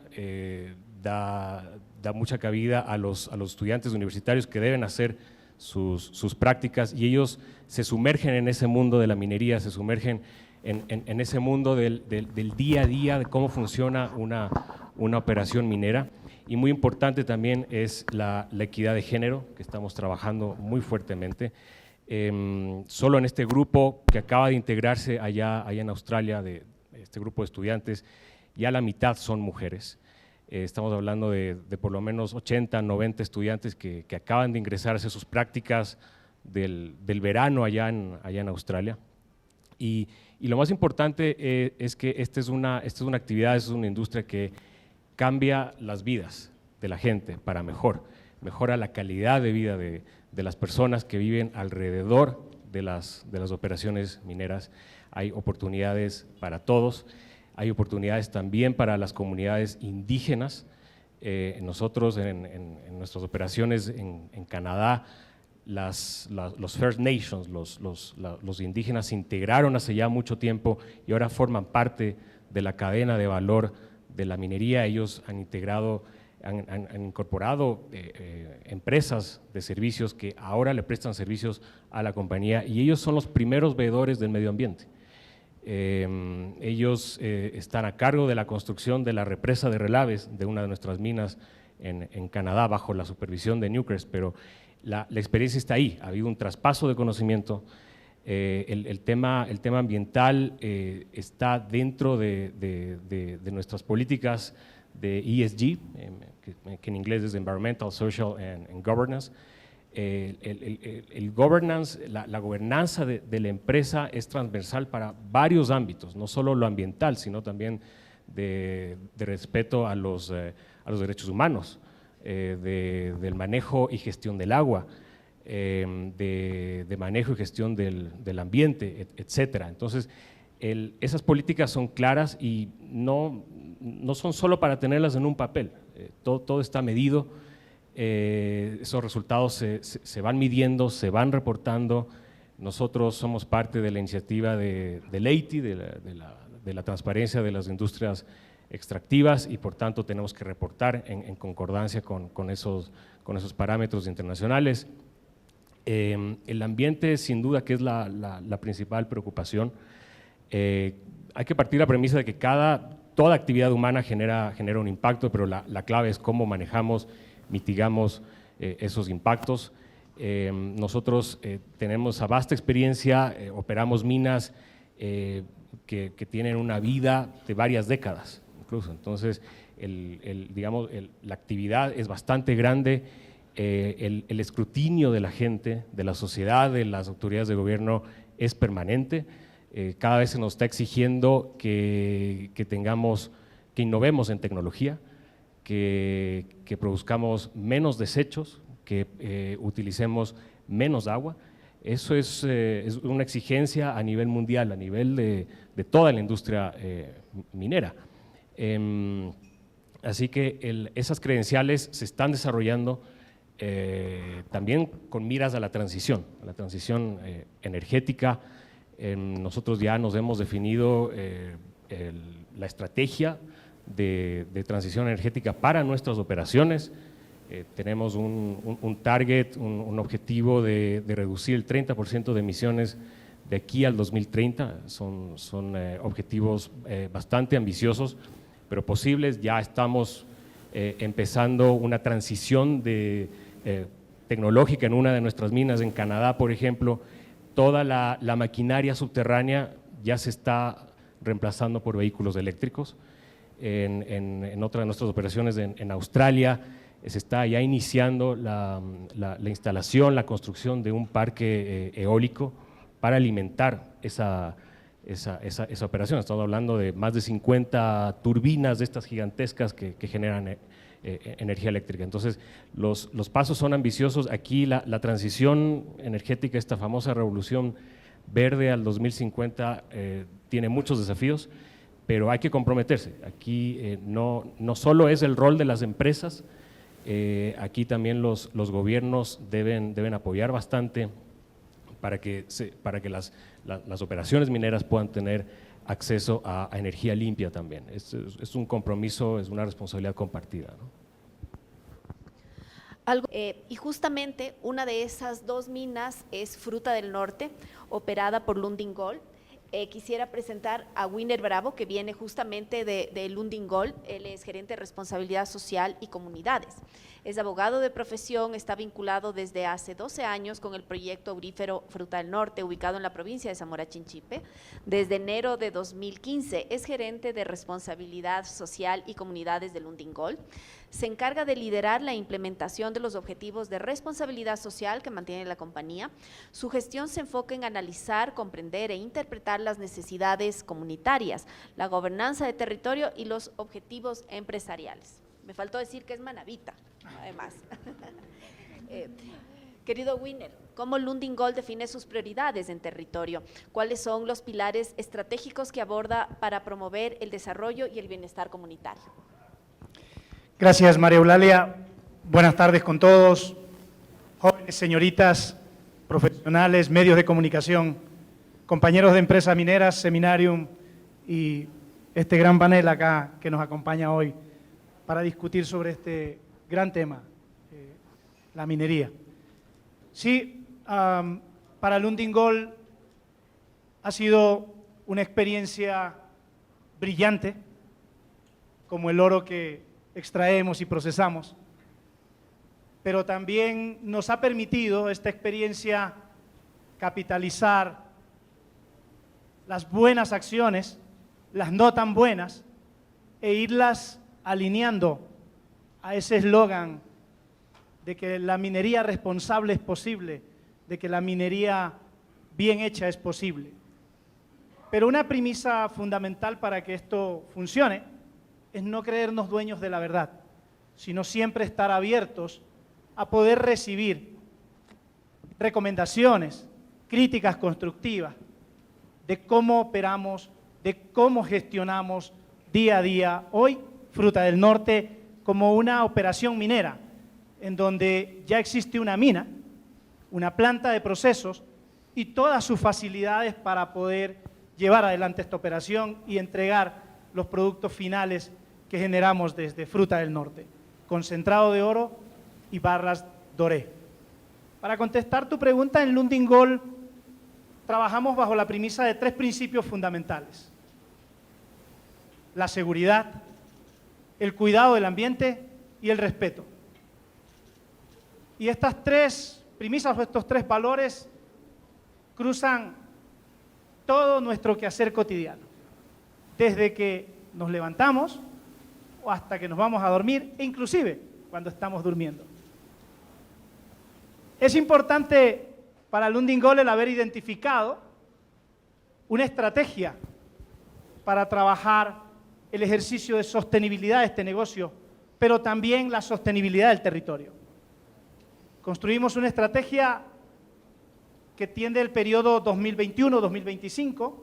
da mucha cabida a los estudiantes universitarios que deben hacer sus prácticas, y ellos se sumergen en ese mundo de la minería, se sumergen en ese mundo del día a día, de cómo funciona una operación minera. Y muy importante también es la equidad de género, que estamos trabajando muy fuertemente. Solo en este grupo que acaba de integrarse allá en Australia, de este grupo de estudiantes, ya la mitad son mujeres. Estamos hablando de por lo menos 80, 90 estudiantes que acaban de ingresar a hacer sus prácticas del verano allá en Australia. Y lo más importante es que esta es una actividad, es una industria que cambia las vidas de la gente para mejor, mejora la calidad de vida de las personas que viven alrededor de las operaciones mineras. Hay oportunidades para todos. Hay oportunidades también para las comunidades indígenas. Nosotros en nuestras operaciones en Canadá, los First Nations, los indígenas se integraron hace ya mucho tiempo y ahora forman parte de la cadena de valor de la minería. Ellos han incorporado empresas de servicios que ahora le prestan servicios a la compañía, y ellos son los primeros veedores del medio ambiente. Ellos están a cargo de la construcción de la represa de Relaves, de una de nuestras minas en Canadá, bajo la supervisión de Newcrest, pero la experiencia está ahí. Ha habido un traspaso de conocimiento. El tema ambiental está dentro de nuestras políticas de ESG, que en inglés es Environmental, Social and Governance. El governance, la gobernanza de la empresa es transversal para varios ámbitos, no solo lo ambiental, sino también de respeto a los derechos humanos, del manejo y gestión del agua, de manejo y gestión del ambiente, etcétera. Entonces, esas políticas son claras y no son solo para tenerlas en un papel, todo está medido. Esos resultados se van midiendo, se van reportando. Nosotros somos parte de la iniciativa de LEITI, de de la transparencia de las industrias extractivas y por tanto tenemos que reportar en concordancia con esos parámetros internacionales. El ambiente sin duda que es la principal preocupación. Hay que partir de la premisa de que toda actividad humana genera un impacto, pero la clave es cómo manejamos, mitigamos esos impactos. Nosotros tenemos vasta experiencia, operamos minas que tienen una vida de varias décadas incluso, entonces la actividad es bastante grande, el escrutinio de la gente, de la sociedad, de las autoridades de gobierno es permanente. Cada vez se nos está exigiendo que innovemos en tecnología, que produzcamos menos desechos, que utilicemos menos agua. Eso es una exigencia a nivel mundial, a nivel de toda la industria minera. Así que esas credenciales se están desarrollando también con miras a la transición energética. Nosotros ya nos hemos definido la estrategia de transición energética para nuestras operaciones. Tenemos un target, un objetivo de reducir el 30% de emisiones de aquí al 2030. Son objetivos bastante ambiciosos, pero posibles. Ya estamos empezando una transición tecnológica en una de nuestras minas en Canadá, por ejemplo. Toda la maquinaria subterránea ya se está reemplazando por vehículos eléctricos. En otra de nuestras operaciones en Australia se está ya iniciando la instalación, la construcción de un parque eólico para alimentar esa operación. Estamos hablando de más de 50 turbinas de estas gigantescas que generan energía eléctrica. Entonces, los pasos son ambiciosos. Aquí la transición energética, esta famosa revolución verde al 2050, tiene muchos desafíos, pero hay que comprometerse. Aquí no solo es el rol de las empresas, aquí también los gobiernos deben apoyar bastante para que las operaciones mineras puedan tener acceso a energía limpia también. Es un compromiso, es una responsabilidad compartida, ¿no? Y justamente una de esas dos minas es Fruta del Norte, operada por Lundin Gold. Quisiera presentar a Winner Bravo, que viene justamente de Lundin Gold. Él es gerente de responsabilidad social y comunidades. Es abogado de profesión, está vinculado desde hace 12 años con el proyecto aurífero Fruta del Norte, ubicado en la provincia de Zamora Chinchipe. Desde enero de 2015 es gerente de responsabilidad social y comunidades de Lundin Gold. Se encarga de liderar la implementación de los objetivos de responsabilidad social que mantiene la compañía. Su gestión se enfoca en analizar, comprender e interpretar las necesidades comunitarias, la gobernanza de territorio y los objetivos empresariales. Me faltó decir que es manabita, además. Querido Winner, ¿cómo Lundin Gold define sus prioridades en territorio? ¿Cuáles son los pilares estratégicos que aborda para promover el desarrollo y el bienestar comunitario? Gracias, María Eulalia. Buenas tardes con todos, jóvenes, señoritas, profesionales, medios de comunicación, compañeros de empresas mineras, Seminarium y este gran panel acá que nos acompaña hoy para discutir sobre este gran tema, la minería. Sí, para Lundin Gold ha sido una experiencia brillante, como el oro que extraemos y procesamos, pero también nos ha permitido esta experiencia capitalizar las buenas acciones, las no tan buenas, e irlas alineando a ese eslogan de que la minería responsable es posible, de que la minería bien hecha es posible. Pero una premisa fundamental para que esto funcione es no creernos dueños de la verdad, sino siempre estar abiertos a poder recibir recomendaciones, críticas constructivas de cómo operamos, de cómo gestionamos día a día hoy Fruta del Norte como una operación minera, en donde ya existe una mina, una planta de procesos y todas sus facilidades para poder llevar adelante esta operación y entregar los productos finales que generamos desde Fruta del Norte, concentrado de oro y barras doré. Para contestar tu pregunta, en Lundin Gold trabajamos bajo la premisa de 3 principios fundamentales: la seguridad, el cuidado del ambiente y el respeto. Y estas 3 premisas o estos 3 valores cruzan todo nuestro quehacer cotidiano, desde que nos levantamos o hasta que nos vamos a dormir, e inclusive cuando estamos durmiendo. Es importante para Lundin Gold el haber identificado una estrategia para trabajar el ejercicio de sostenibilidad de este negocio, pero también la sostenibilidad del territorio. Construimos una estrategia que tiende el periodo 2021-2025,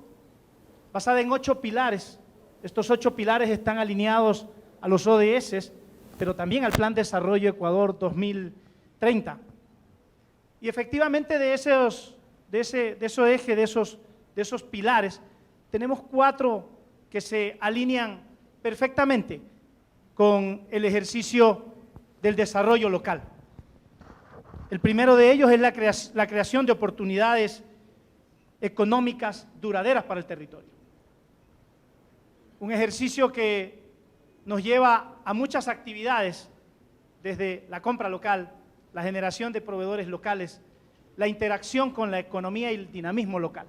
basada en 8 pilares. Estos 8 pilares están alineados a los ODS, pero también al Plan de Desarrollo Ecuador 2030. Y efectivamente de esos ejes, de esos pilares, tenemos 4 que se alinean perfectamente con el ejercicio del desarrollo local. El primero de ellos es la creación de oportunidades económicas duraderas para el territorio. Un ejercicio que nos lleva a muchas actividades, desde la compra local, la generación de proveedores locales, la interacción con la economía y el dinamismo local.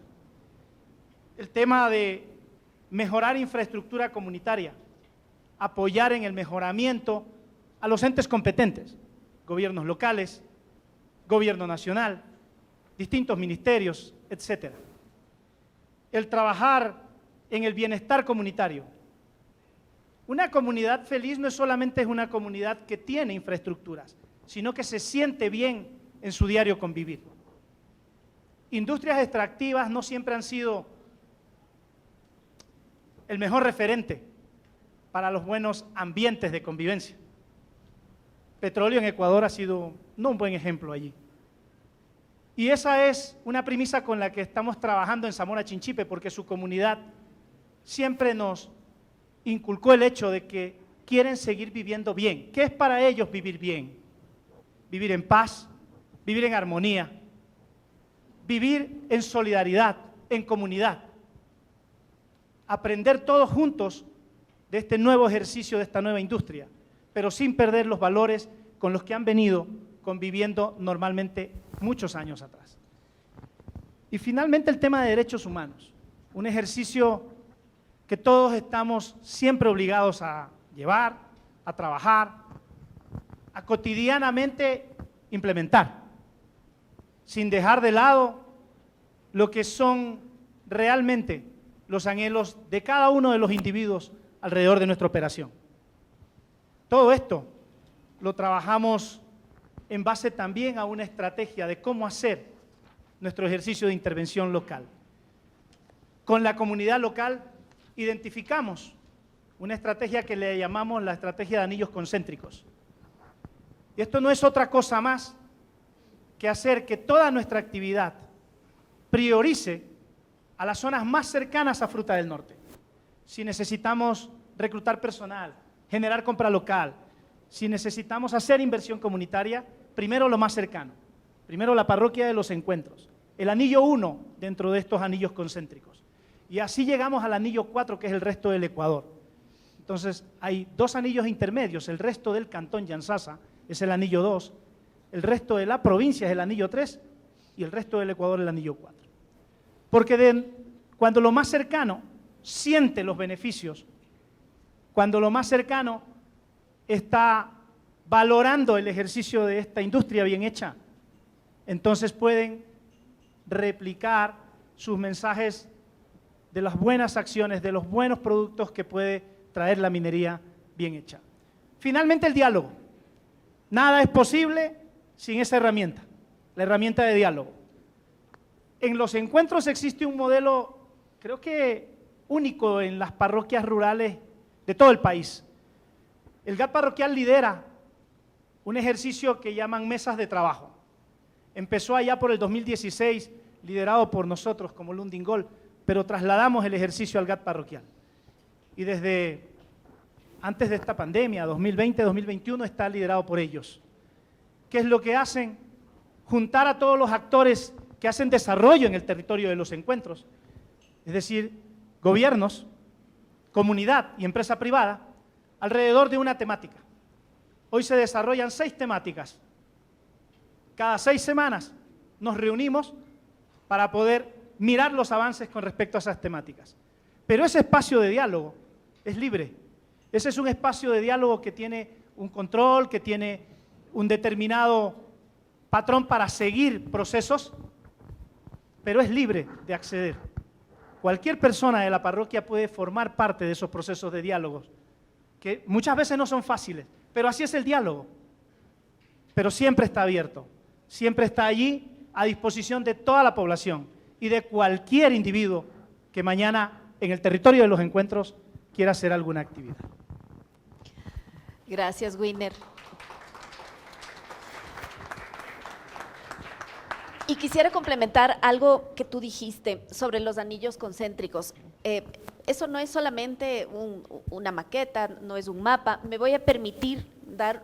El tema de mejorar infraestructura comunitaria, apoyar en el mejoramiento a los entes competentes, gobiernos locales, gobierno nacional, distintos ministerios, etc. El trabajar en el bienestar comunitario. Una comunidad feliz no solamente es una comunidad que tiene infraestructuras, sino que se siente bien en su diario convivir. Industrias extractivas no siempre han sido el mejor referente para los buenos ambientes de convivencia. Petróleo en Ecuador ha sido no un buen ejemplo allí. Y esa es una premisa con la que estamos trabajando en Zamora Chinchipe, porque su comunidad siempre nos inculcó el hecho de que quieren seguir viviendo bien. ¿Qué es para ellos vivir bien? Vivir en paz, vivir en armonía, vivir en solidaridad, en comunidad. Aprender todos juntos de este nuevo ejercicio, de esta nueva industria, pero sin perder los valores con los que han venido conviviendo normalmente muchos años atrás. Y finalmente el tema de derechos humanos, un ejercicio que todos estamos siempre obligados a llevar, a trabajar, a cotidianamente implementar, sin dejar de lado lo que son realmente los anhelos de cada uno de los individuos alrededor de nuestra operación. Todo esto lo trabajamos en base también a una estrategia de cómo hacer nuestro ejercicio de intervención local. Con la comunidad local identificamos una estrategia que le llamamos la estrategia de anillos concéntricos. Y esto no es otra cosa más que hacer que toda nuestra actividad priorice a las zonas más cercanas a Fruta del Norte. Si necesitamos reclutar personal, generar compra local, si necesitamos hacer inversión comunitaria, primero lo más cercano, primero la parroquia de los encuentros, el anillo 1 dentro de estos anillos concéntricos. Y así llegamos al anillo 4, que es el resto del Ecuador. Entonces, hay 2 anillos intermedios, el resto del cantón Yansasa es el anillo 2, el resto de la provincia es el anillo 3 y el resto del Ecuador el anillo 4. Porque cuando lo más cercano siente los beneficios, cuando lo más cercano está valorando el ejercicio de esta industria bien hecha, entonces pueden replicar sus mensajes de las buenas acciones, de los buenos productos que puede traer la minería bien hecha. Finalmente, el diálogo. Nada es posible sin esa herramienta, la herramienta de diálogo. En los encuentros existe un modelo, creo que único en las parroquias rurales de todo el país. El GAT parroquial lidera un ejercicio que llaman mesas de trabajo. Empezó allá por el 2016, liderado por nosotros como Lundin Gold, pero trasladamos el ejercicio al GAT parroquial. Y desde antes de esta pandemia, 2020-2021, está liderado por ellos. ¿Qué es lo que hacen? Juntar a todos los actores que hacen desarrollo en el territorio de los encuentros, es decir, gobiernos, comunidad y empresa privada, alrededor de una temática. Hoy se desarrollan 6 temáticas. Cada 6 semanas nos reunimos para poder mirar los avances con respecto a esas temáticas. Pero ese espacio de diálogo es libre. Ese es un espacio de diálogo que tiene un control, que tiene un determinado patrón para seguir procesos, pero es libre de acceder. Cualquier persona de la parroquia puede formar parte de esos procesos de diálogos, que muchas veces no son fáciles, pero así es el diálogo. Pero siempre está abierto, siempre está allí a disposición de toda la población y de cualquier individuo que mañana en el territorio de los encuentros quiera hacer alguna actividad. Gracias, Winer. Y quisiera complementar algo que tú dijiste sobre los anillos concéntricos. Eso no es solamente una maqueta, no es un mapa. Me voy a permitir dar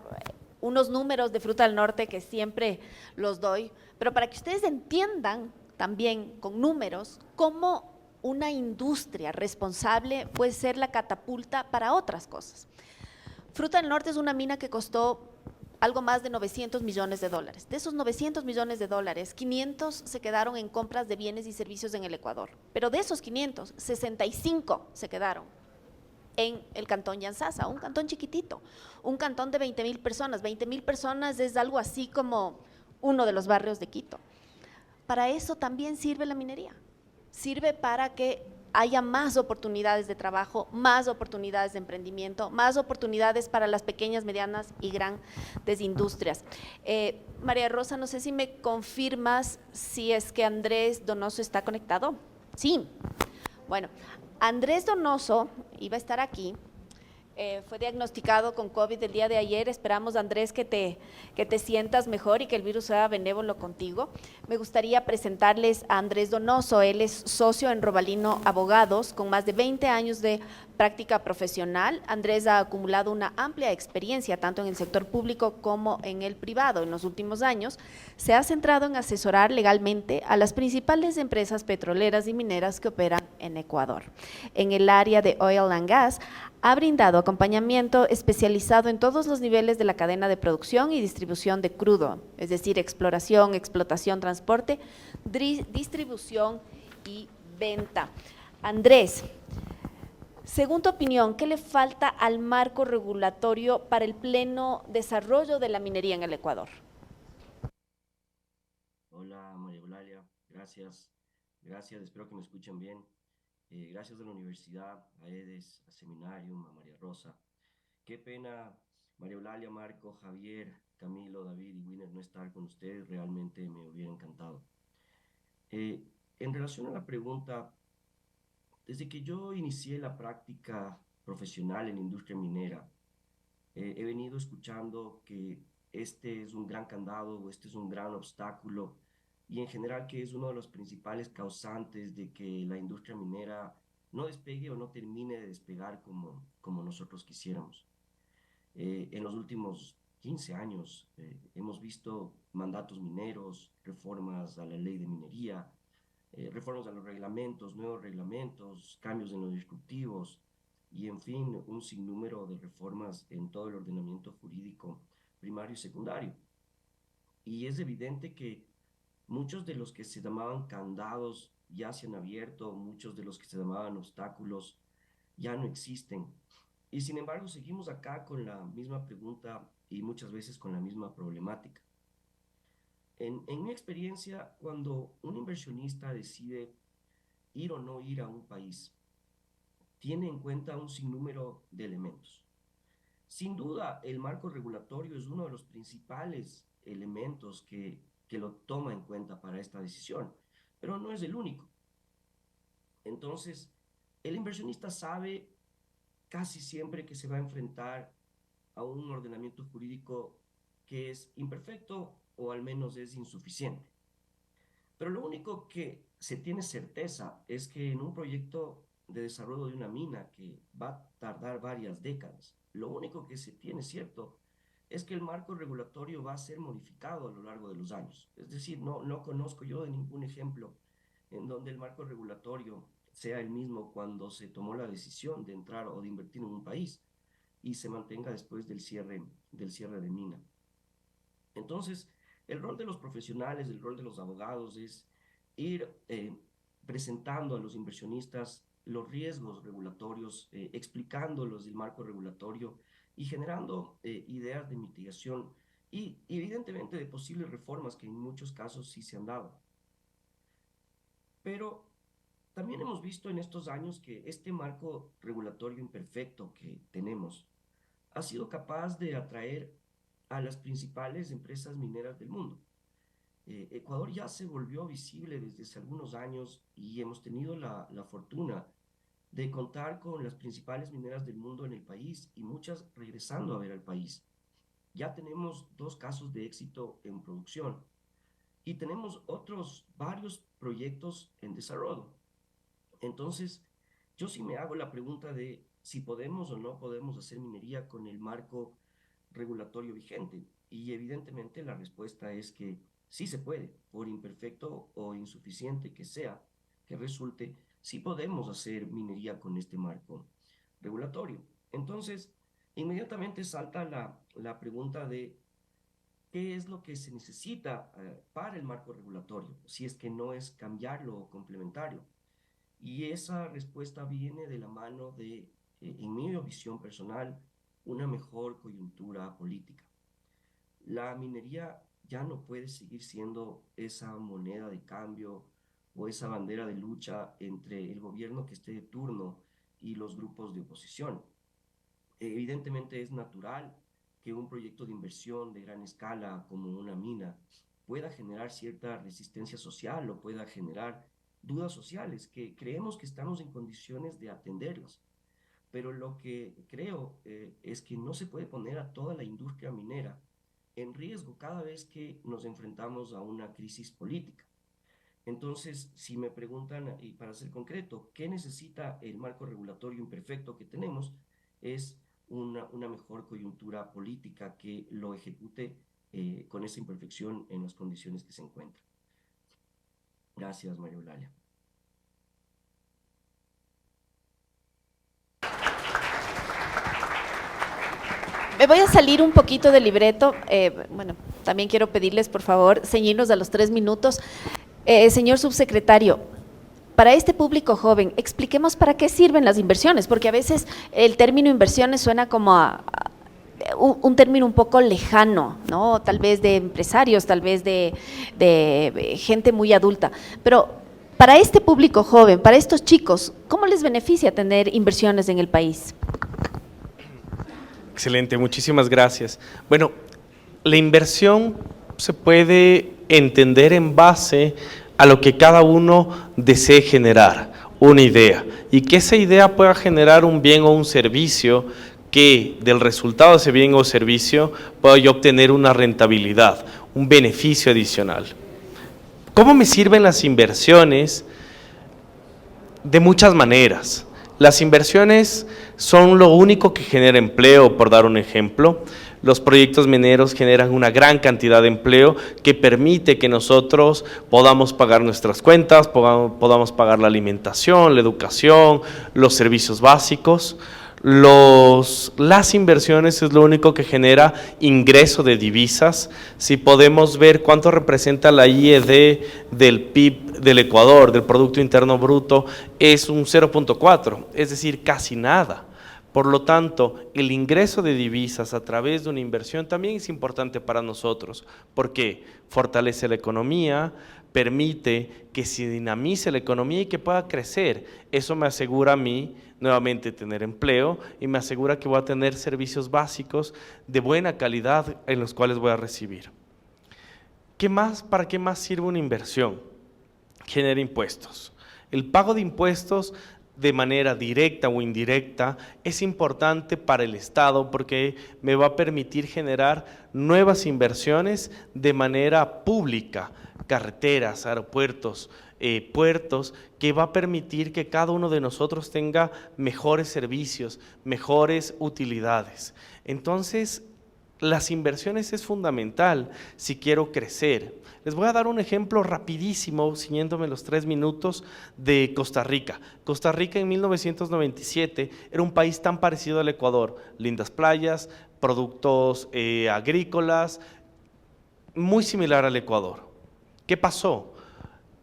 unos números de Fruta del Norte que siempre los doy, pero para que ustedes entiendan también con números cómo una industria responsable puede ser la catapulta para otras cosas. Fruta del Norte es una mina que costó algo más de 900 millones de dólares. De esos 900 millones de dólares, 500 se quedaron en compras de bienes y servicios en el Ecuador. Pero de esos 500, 65 se quedaron en el cantón Yanzasa, un cantón chiquitito, un cantón de 20,000 personas. 20,000 personas es algo así como uno de los barrios de Quito. Para eso también sirve la minería. Sirve para que haya más oportunidades de trabajo, más oportunidades de emprendimiento, más oportunidades para las pequeñas, medianas y grandes industrias. María Rosa, no sé si me confirmas si es que Andrés Donoso está conectado. Sí. Bueno, Andrés Donoso iba a estar aquí. Fue diagnosticado con COVID el día de ayer. Esperamos, Andrés, que te sientas mejor y que el virus sea benévolo contigo. Me gustaría presentarles a Andrés Donoso. Él es socio en Robalino Abogados, con más de 20 años de práctica profesional. Andrés ha acumulado una amplia experiencia, tanto en el sector público como en el privado. En los últimos años, se ha centrado en asesorar legalmente a las principales empresas petroleras y mineras que operan en Ecuador. En el área de oil and gas, ha brindado acompañamiento especializado en todos los niveles de la cadena de producción y distribución de crudo, es decir, exploración, explotación, transporte, distribución y venta. Andrés, según tu opinión, ¿qué le falta al marco regulatorio para el pleno desarrollo de la minería en el Ecuador? Hola, María Eulalia, gracias, espero que me escuchen bien. Gracias a la universidad, a EDES, a Seminarium, a María Rosa. Qué pena, María Eulalia, Marco, Javier, Camilo, David y Winer no estar con ustedes, realmente me hubiera encantado. En relación a la pregunta, desde que yo inicié la práctica profesional en la industria minera, he venido escuchando que este es un gran candado o este es un gran obstáculo y en general que es uno de los principales causantes de que la industria minera no despegue o no termine de despegar como nosotros quisiéramos. En los últimos 15 años hemos visto mandatos mineros, reformas a la ley de minería, reformas a los reglamentos, nuevos reglamentos, cambios en los disruptivos y en fin, un sinnúmero de reformas en todo el ordenamiento jurídico primario y secundario. Y es evidente que muchos de los que se llamaban candados ya se han abierto, muchos de los que se llamaban obstáculos ya no existen. Y sin embargo, seguimos acá con la misma pregunta y muchas veces con la misma problemática. En mi experiencia, cuando un inversionista decide ir o no ir a un país, tiene en cuenta un sinnúmero de elementos. Sin duda, el marco regulatorio es uno de los principales elementos que lo toma en cuenta para esta decisión, pero no es el único. Entonces, el inversionista sabe casi siempre que se va a enfrentar a un ordenamiento jurídico que es imperfecto o al menos es insuficiente. Pero lo único que se tiene certeza es que en un proyecto de desarrollo de una mina que va a tardar varias décadas, lo único que se tiene cierto es que el marco regulatorio va a ser modificado a lo largo de los años. Es decir, no conozco yo de ningún ejemplo en donde el marco regulatorio sea el mismo cuando se tomó la decisión de entrar o de invertir en un país y se mantenga después del cierre de mina. Entonces, el rol de los profesionales, el rol de los abogados es ir presentando a los inversionistas los riesgos regulatorios, explicándolos el marco regulatorio y generando ideas de mitigación y evidentemente de posibles reformas que en muchos casos sí se han dado. Pero también hemos visto en estos años que este marco regulatorio imperfecto que tenemos ha sido capaz de atraer a las principales empresas mineras del mundo. Ecuador ya se volvió visible desde hace algunos años y hemos tenido la fortuna de contar con las principales mineras del mundo en el país y muchas regresando a ver al país. Ya tenemos 2 casos de éxito en producción y tenemos otros varios proyectos en desarrollo. Entonces, yo sí me hago la pregunta de si podemos o no podemos hacer minería con el marco regulatorio vigente. Y evidentemente la respuesta es que sí se puede, por imperfecto o insuficiente que sea, que resulte, sí podemos hacer minería con este marco regulatorio. Entonces, inmediatamente salta la pregunta de qué es lo que se necesita para el marco regulatorio, si es que no es cambiarlo o complementario. Y esa respuesta viene de la mano de, en mi visión personal, una mejor coyuntura política. La minería ya no puede seguir siendo esa moneda de cambio o esa bandera de lucha entre el gobierno que esté de turno y los grupos de oposición. Evidentemente es natural que un proyecto de inversión de gran escala como una mina pueda generar cierta resistencia social o pueda generar dudas sociales que creemos que estamos en condiciones de atenderlas. Pero lo que creo es que no se puede poner a toda la industria minera en riesgo cada vez que nos enfrentamos a una crisis política. Entonces, si me preguntan, y para ser concreto, ¿qué necesita el marco regulatorio imperfecto que tenemos? Es una mejor coyuntura política que lo ejecute con esa imperfección en las condiciones que se encuentra. Gracias, María Eulalia. Me voy a salir un poquito del libreto. Bueno, también quiero pedirles, por favor, ceñirnos a los 3 minutos. Señor subsecretario, para este público joven, expliquemos para qué sirven las inversiones, porque a veces el término inversiones suena como a un término un poco lejano, ¿no? Tal vez de empresarios, tal vez de gente muy adulta, pero para este público joven, para estos chicos, ¿cómo les beneficia tener inversiones en el país? Excelente, muchísimas gracias. Bueno, la inversión se puede entender en base a lo que cada uno desee generar, una idea, y que esa idea pueda generar un bien o un servicio que del resultado de ese bien o servicio pueda yo obtener una rentabilidad, un beneficio adicional. ¿Cómo me sirven las inversiones? De muchas maneras. Las inversiones son lo único que genera empleo, por dar un ejemplo. Los proyectos mineros generan una gran cantidad de empleo que permite que nosotros podamos pagar nuestras cuentas, podamos pagar la alimentación, la educación, los servicios básicos. Las inversiones es lo único que genera ingreso de divisas. Si podemos ver cuánto representa la IED del PIB del Ecuador, del Producto Interno Bruto, es un 0.4, es decir, casi nada. Por lo tanto, el ingreso de divisas a través de una inversión también es importante para nosotros, porque fortalece la economía, permite que se dinamice la economía y que pueda crecer. Eso me asegura a mí, nuevamente, tener empleo y me asegura que voy a tener servicios básicos de buena calidad en los cuales voy a recibir. ¿Qué más? ¿Para qué más sirve una inversión? Genera impuestos. El pago de impuestos de manera directa o indirecta, es importante para el Estado porque me va a permitir generar nuevas inversiones de manera pública, carreteras, aeropuertos, puertos, que va a permitir que cada uno de nosotros tenga mejores servicios, mejores utilidades. Entonces, las inversiones es fundamental si quiero crecer. Les voy a dar un ejemplo rapidísimo, ciñéndome los 3 minutos, de Costa Rica. Costa Rica en 1997 era un país tan parecido al Ecuador, lindas playas, productos agrícolas, muy similar al Ecuador. ¿Qué pasó?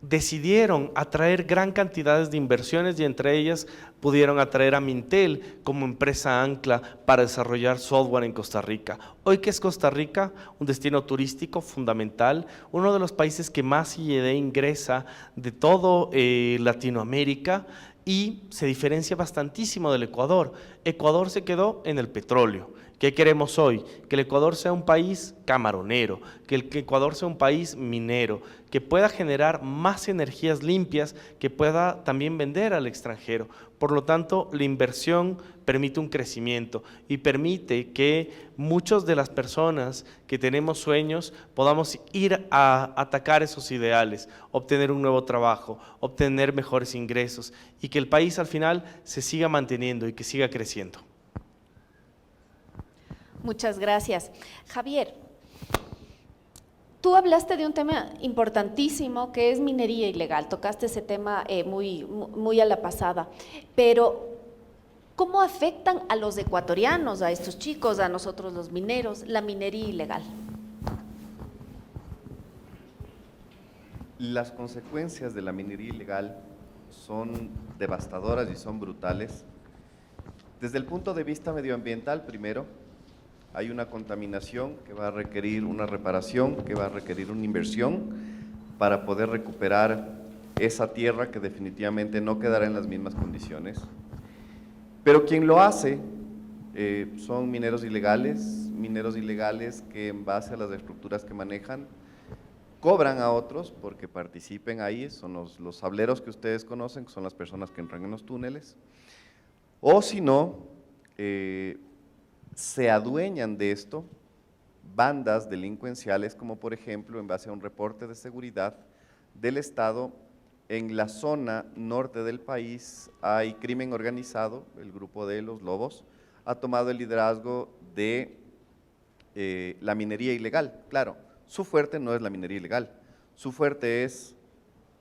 Decidieron atraer gran cantidades de inversiones y entre ellas pudieron atraer a Mintel como empresa ancla para desarrollar software en Costa Rica. Hoy, ¿qué es Costa Rica? Un destino turístico fundamental, uno de los países que más IED ingresa de todo Latinoamérica y se diferencia bastantísimo del Ecuador. Ecuador se quedó en el petróleo. ¿Qué queremos hoy? Que el Ecuador sea un país camaronero, que el Ecuador sea un país minero, que pueda generar más energías limpias, que pueda también vender al extranjero. Por lo tanto, la inversión permite un crecimiento y permite que muchas de las personas que tenemos sueños podamos ir a atacar esos ideales, obtener un nuevo trabajo, obtener mejores ingresos y que el país al final se siga manteniendo y que siga creciendo. Muchas gracias. Javier, tú hablaste de un tema importantísimo que es minería ilegal, tocaste ese tema muy a la pasada, pero ¿cómo afectan a los ecuatorianos, a estos chicos, a nosotros los mineros, la minería ilegal? Las consecuencias de la minería ilegal son devastadoras y son brutales. Desde el punto de vista medioambiental, primero, hay una contaminación que va a requerir una reparación, que va a requerir una inversión para poder recuperar esa tierra que definitivamente no quedará en las mismas condiciones. Pero quien lo hace son mineros ilegales que en base a las estructuras que manejan, cobran a otros porque participen ahí, son los sableros que ustedes conocen, que son las personas que entran en los túneles, o si no, se adueñan de esto bandas delincuenciales, como por ejemplo, en base a un reporte de seguridad del Estado, en la zona norte del país hay crimen organizado, el grupo de los Lobos ha tomado el liderazgo de la minería ilegal. Claro, su fuerte no es la minería ilegal, su fuerte es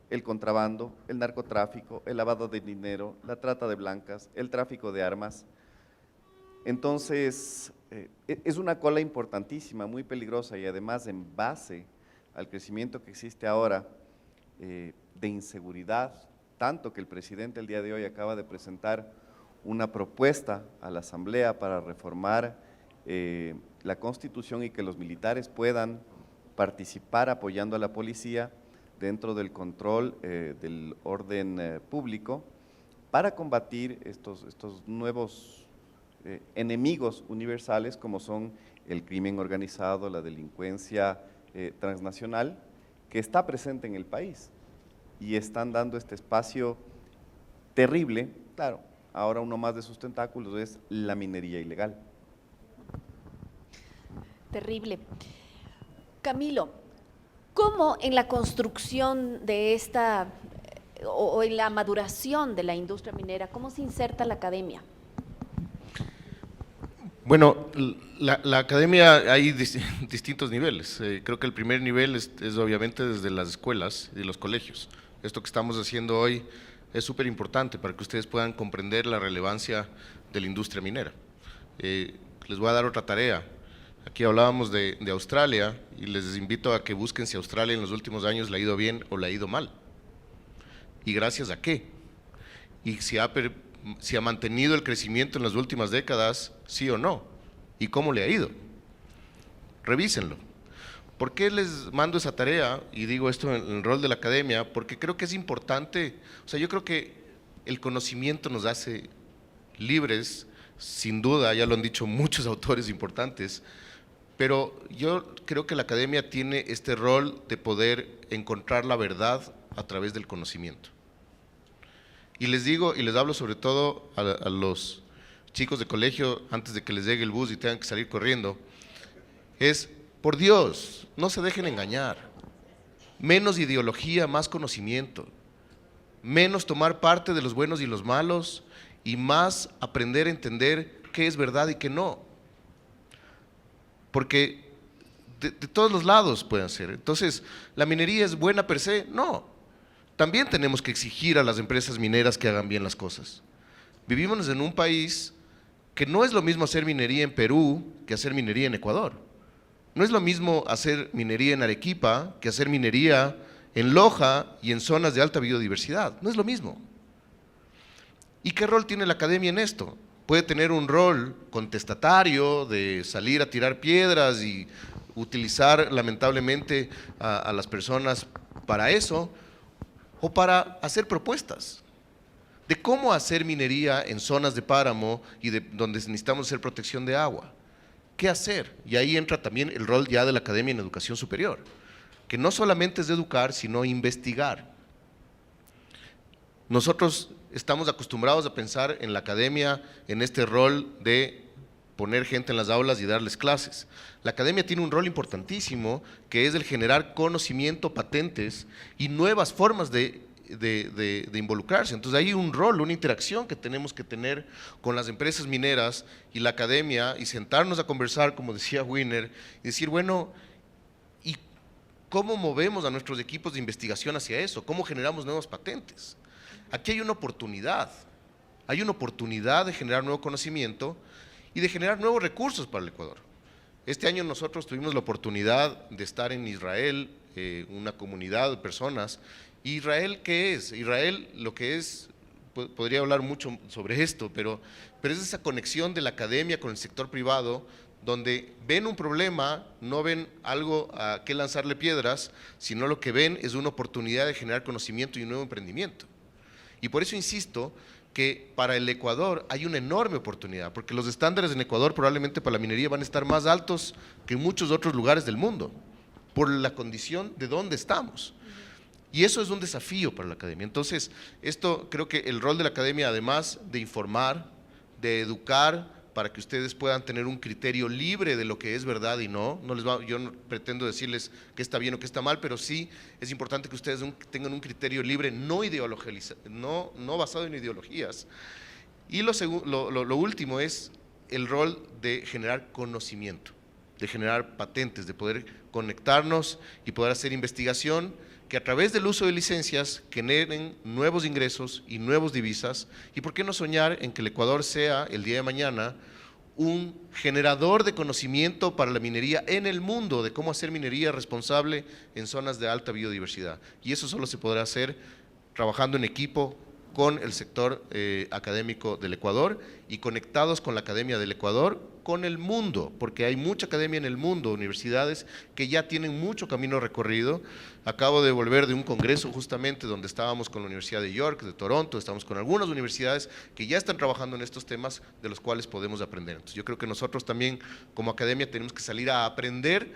el contrabando, el narcotráfico, el lavado de dinero, la trata de blancas, el tráfico de armas. Entonces, es una cola importantísima, muy peligrosa y además en base al crecimiento que existe ahora de inseguridad, tanto que el presidente el día de hoy acaba de presentar una propuesta a la Asamblea para reformar la Constitución y que los militares puedan participar apoyando a la policía dentro del control del orden público para combatir estos nuevos enemigos universales como son el crimen organizado, la delincuencia transnacional, que está presente en el país y están dando este espacio terrible. Claro, ahora uno más de sus tentáculos es la minería ilegal. Terrible. Camilo, ¿cómo en la construcción de esta o en la maduración de la industria minera, cómo se inserta la academia? Bueno, la academia hay distintos niveles. Creo que el primer nivel es obviamente desde las escuelas y los colegios. Esto que estamos haciendo hoy es súper importante para que ustedes puedan comprender la relevancia de la industria minera. Les voy a dar otra tarea. Aquí hablábamos de Australia y les invito a que busquen si Australia en los últimos años le ha ido bien o le ha ido mal. ¿Y gracias a qué? Y si ha mantenido el crecimiento en las últimas décadas, sí o no, y cómo le ha ido. Revísenlo. ¿Por qué les mando esa tarea? Y digo esto en el rol de la academia, porque creo que es importante, o sea, yo creo que el conocimiento nos hace libres, sin duda, ya lo han dicho muchos autores importantes, pero yo creo que la academia tiene este rol de poder encontrar la verdad a través del conocimiento. Y les digo, y les hablo sobre todo a los chicos de colegio antes de que les llegue el bus y tengan que salir corriendo, es, por Dios, no se dejen engañar. Menos ideología, más conocimiento. Menos tomar parte de los buenos y los malos y más aprender a entender qué es verdad y qué no. Porque de todos los lados pueden ser. Entonces, ¿la minería es buena per se? No. También tenemos que exigir a las empresas mineras que hagan bien las cosas. Vivimos en un país que no es lo mismo hacer minería en Perú que hacer minería en Ecuador. No es lo mismo hacer minería en Arequipa que hacer minería en Loja y en zonas de alta biodiversidad. No es lo mismo. ¿Y qué rol tiene la academia en esto? Puede tener un rol contestatario de salir a tirar piedras y utilizar lamentablemente a las personas para eso, o para hacer propuestas de cómo hacer minería en zonas de páramo y donde necesitamos hacer protección de agua. ¿Qué hacer? Y ahí entra también el rol ya de la academia en educación superior, que no solamente es de educar, sino investigar. Nosotros estamos acostumbrados a pensar en la academia en este rol de poner gente en las aulas y darles clases. La academia tiene un rol importantísimo que es el generar conocimiento, patentes y nuevas formas de involucrarse. Entonces hay un rol, una interacción que tenemos que tener con las empresas mineras y la academia y sentarnos a conversar, como decía Winner, y decir, bueno, ¿y cómo movemos a nuestros equipos de investigación hacia eso? ¿Cómo generamos nuevas patentes? Aquí hay una oportunidad de generar nuevo conocimiento y de generar nuevos recursos para el Ecuador. Este año nosotros tuvimos la oportunidad de estar en Israel, una comunidad de personas. ¿Israel qué es? Israel lo que es, podría hablar mucho sobre esto, pero es esa conexión de la academia con el sector privado, donde ven un problema, no ven algo a qué lanzarle piedras, sino lo que ven es una oportunidad de generar conocimiento y un nuevo emprendimiento. Y por eso insisto que para el Ecuador hay una enorme oportunidad, porque los estándares en Ecuador probablemente para la minería van a estar más altos que en muchos otros lugares del mundo, por la condición de dónde estamos. Y eso es un desafío para la academia. Entonces, esto creo que el rol de la academia, además de informar, de educar, para que ustedes puedan tener un criterio libre de lo que es verdad y no. Yo no pretendo decirles que está bien o que está mal, pero sí es importante que ustedes tengan un criterio libre, no basado en ideologías. Y lo último es el rol de generar conocimiento, de generar patentes, de poder conectarnos y poder hacer investigación que a través del uso de licencias generen nuevos ingresos y nuevas divisas, y por qué no soñar en que el Ecuador sea el día de mañana un generador de conocimiento para la minería en el mundo, de cómo hacer minería responsable en zonas de alta biodiversidad. Y eso solo se podrá hacer trabajando en equipo con el sector académico del Ecuador y conectados con la academia del Ecuador, con el mundo, porque hay mucha academia en el mundo, universidades que ya tienen mucho camino recorrido. Acabo de volver de un congreso justamente donde estábamos con la Universidad de York, de Toronto, estamos con algunas universidades que ya están trabajando en estos temas de los cuales podemos aprender. Entonces yo creo que nosotros también como academia tenemos que salir a aprender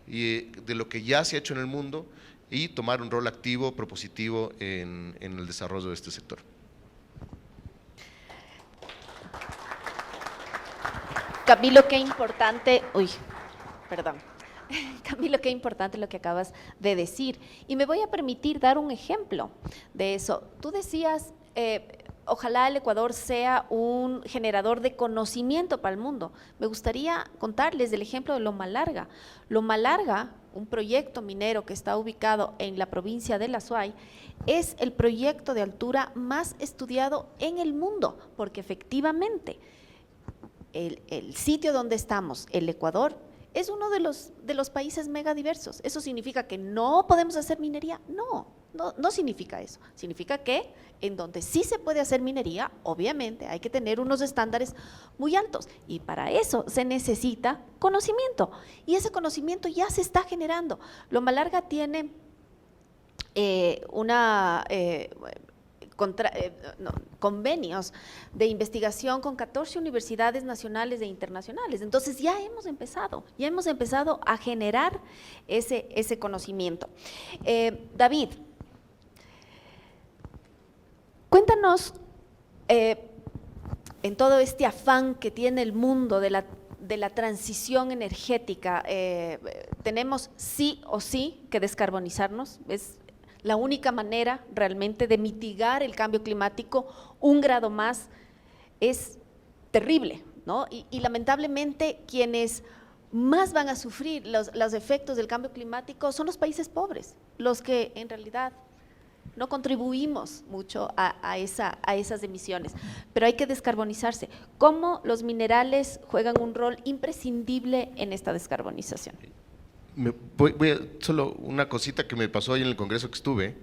de lo que ya se ha hecho en el mundo y tomar un rol activo, propositivo en el desarrollo de este sector. Camilo, qué importante, Camilo, qué importante lo que acabas de decir. Y me voy a permitir dar un ejemplo de eso. Tú decías, ojalá el Ecuador sea un generador de conocimiento para el mundo. Me gustaría contarles del ejemplo de Loma Larga. Loma Larga, un proyecto minero que está ubicado en la provincia de La Suay, es el proyecto de altura más estudiado en el mundo, porque efectivamente el sitio donde estamos, el Ecuador, es uno de los países megadiversos. ¿Eso significa que no podemos hacer minería? No significa eso. Significa que en donde sí se puede hacer minería, obviamente hay que tener unos estándares muy altos y para eso se necesita conocimiento y ese conocimiento ya se está generando. Loma Larga tiene convenios de investigación con 14 universidades nacionales e internacionales. Entonces ya hemos empezado a generar ese conocimiento. David, Cuéntanos, en todo este afán que tiene el mundo de la transición energética, tenemos sí o sí que descarbonizarnos, es la única manera realmente de mitigar el cambio climático. 1 grado más es terrible, ¿no? Y lamentablemente quienes más van a sufrir los efectos del cambio climático son los países pobres, los que en realidad no contribuimos mucho a esas emisiones, pero hay que descarbonizarse. ¿Cómo los minerales juegan un rol imprescindible en esta descarbonización? Solo una cosita que me pasó hoy en el congreso que estuve,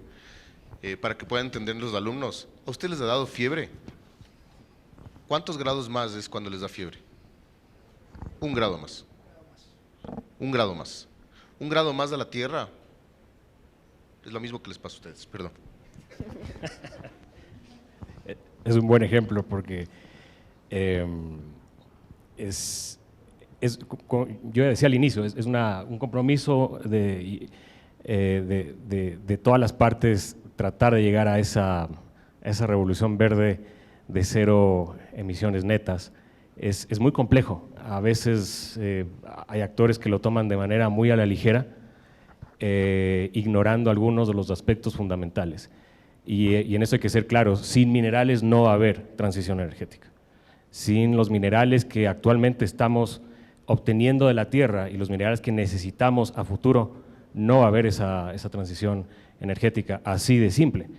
para que puedan entender los alumnos. ¿A usted les ha dado fiebre? ¿Cuántos grados más es cuando les da fiebre? 1 grado más. 1 grado más. 1 grado más de la Tierra es lo mismo que les pasa a ustedes, perdón. Es un buen ejemplo porque yo decía al inicio, es un compromiso de todas las partes tratar de llegar a esa revolución verde de 0 emisiones netas. Es muy complejo, a veces hay actores que lo toman de manera muy a la ligera, ignorando algunos de los aspectos fundamentales. Y en eso hay que ser claros, sin minerales no va a haber transición energética. Sin los minerales que actualmente estamos obteniendo de la tierra y los minerales que necesitamos a futuro, no va a haber esa transición energética, así de simple.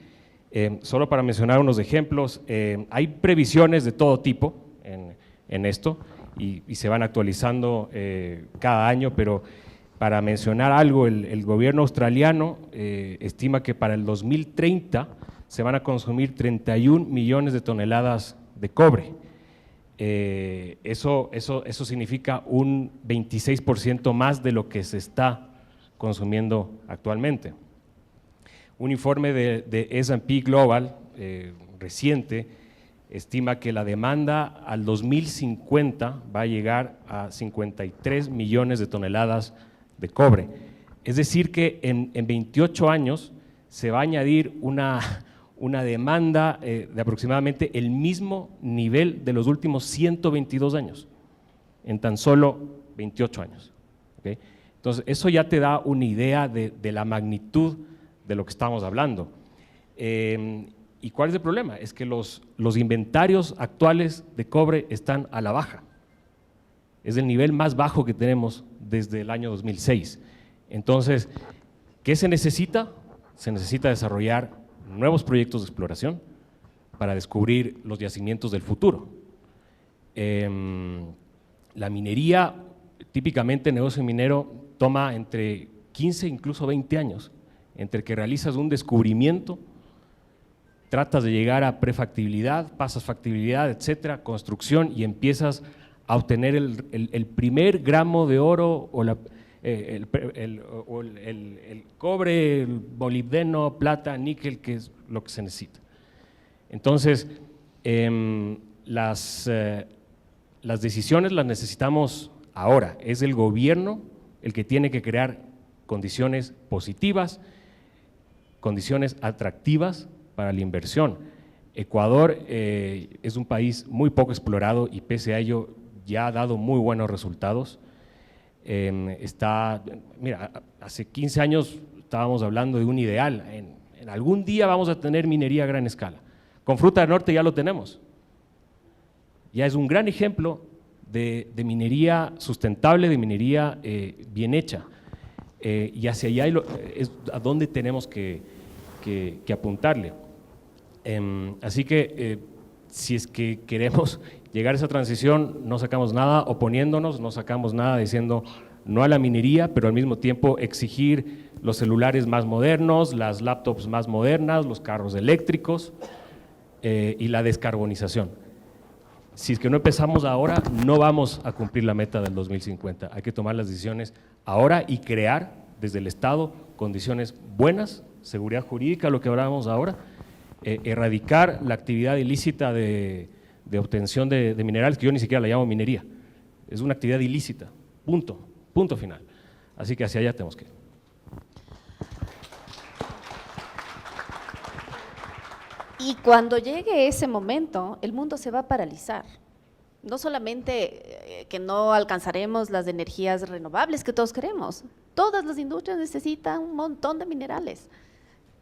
Solo para mencionar unos ejemplos, hay previsiones de todo tipo en esto y se van actualizando cada año, pero para mencionar algo, el gobierno australiano estima que para el 2030 se van a consumir 31 millones de toneladas de cobre. Eso significa un 26% más de lo que se está consumiendo actualmente. Un informe de S&P Global reciente estima que la demanda al 2050 va a llegar a 53 millones de toneladas de cobre. Es decir que en 28 años se va a añadir una demanda de aproximadamente el mismo nivel de los últimos 122 años, en tan solo 28 años. ¿Okay? Entonces, eso ya te da una idea de la magnitud de lo que estamos hablando. ¿Y cuál es el problema? Es que los inventarios actuales de cobre están a la baja. Es el nivel más bajo que tenemos desde el año 2006. Entonces, ¿qué se necesita? Se necesita desarrollar nuevos proyectos de exploración para descubrir los yacimientos del futuro. La minería, típicamente el negocio minero toma entre 15 incluso 20 años, entre que realizas un descubrimiento, tratas de llegar a prefactibilidad, pasas factibilidad, etcétera, construcción y empiezas a obtener el primer gramo de oro o el cobre, el molibdeno, plata, níquel, que es lo que se necesita. Entonces, las decisiones las necesitamos ahora. Es el gobierno el que tiene que crear condiciones positivas, condiciones atractivas para la inversión. Ecuador es un país muy poco explorado y pese a ello ya ha dado muy buenos resultados. Mira, hace 15 años estábamos hablando de un ideal, en algún día vamos a tener minería a gran escala. Con Fruta del Norte ya lo tenemos. Ya es un gran ejemplo de minería sustentable, de minería bien hecha. Y hacia allá es a donde tenemos que apuntarle. Así que si es que queremos llegar a esa transición, no sacamos nada oponiéndonos, no sacamos nada diciendo no a la minería, pero al mismo tiempo exigir los celulares más modernos, las laptops más modernas, los carros eléctricos y la descarbonización. Si es que no empezamos ahora, no vamos a cumplir la meta del 2050. Hay que tomar las decisiones ahora y crear desde el Estado condiciones buenas, seguridad jurídica, lo que hablábamos ahora, erradicar la actividad ilícita de obtención de minerales, que yo ni siquiera la llamo minería, es una actividad ilícita, punto final. Así que hacia allá tenemos que ir. Y cuando llegue ese momento, el mundo se va a paralizar. No solamente que no alcanzaremos las energías renovables que todos queremos, todas las industrias necesitan un montón de minerales.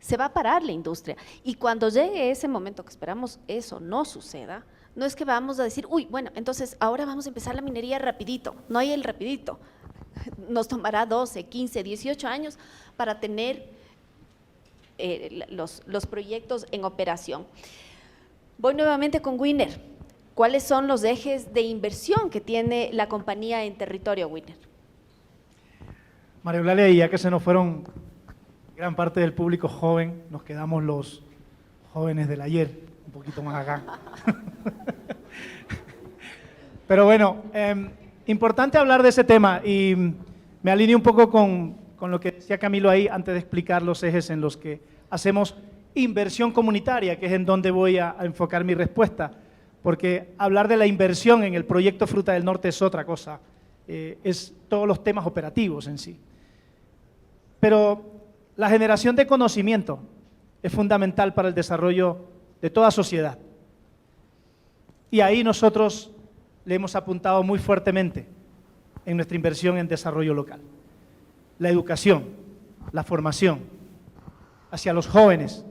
Se va a parar la industria. Y cuando llegue ese momento, que esperamos eso no suceda, no es que vamos a decir, uy, bueno, entonces ahora vamos a empezar la minería rapidito. No hay el rapidito. Nos tomará 12, 15, 18 años para tener los proyectos en operación. Voy nuevamente con Winner. ¿Cuáles son los ejes de inversión que tiene la compañía en territorio Winner? María Eulalia, y ya que se nos fueron gran parte del público joven, nos quedamos los jóvenes del ayer, un poquito más acá. Pero bueno, importante hablar de ese tema y me alineo un poco con lo que decía Camilo ahí antes de explicar los ejes en los que hacemos inversión comunitaria, que es en donde voy a enfocar mi respuesta, porque hablar de la inversión en el proyecto Fruta del Norte es otra cosa, es todos los temas operativos en sí. Pero la generación de conocimiento es fundamental para el desarrollo de toda sociedad. Y ahí nosotros le hemos apuntado muy fuertemente en nuestra inversión en desarrollo local. La educación, la formación hacia los jóvenes,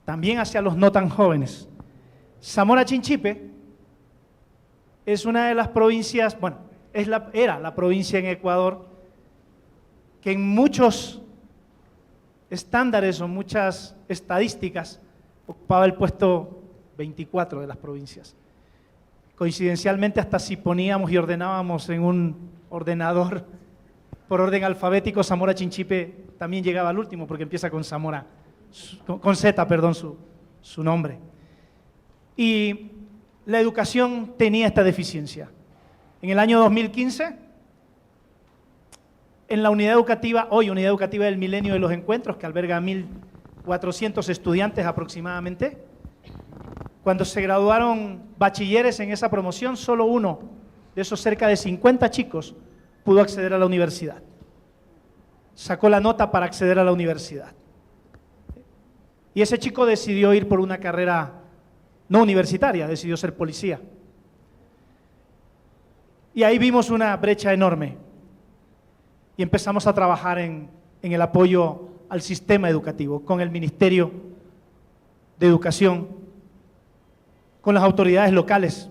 también hacia los no tan jóvenes. Zamora Chinchipe es una de las provincias, bueno, era la provincia en Ecuador que en muchos estándares o muchas estadísticas ocupaba el puesto 24 de las provincias. Coincidencialmente, hasta si poníamos y ordenábamos en un ordenador por orden alfabético, Zamora Chinchipe también llegaba al último, porque empieza con Zamora, con Z, perdón, su nombre. Y la educación tenía esta deficiencia. En el año 2015, en la unidad educativa, hoy unidad educativa del Milenio de los Encuentros, que alberga a 1.400 estudiantes aproximadamente, cuando se graduaron bachilleres en esa promoción, solo uno de esos cerca de 50 chicos pudo acceder a la universidad. Sacó la nota para acceder a la universidad. Y ese chico decidió ir por una carrera no universitaria, decidió ser policía. Y ahí vimos una brecha enorme. Y empezamos a trabajar en el apoyo al sistema educativo, con el Ministerio de Educación, con las autoridades locales.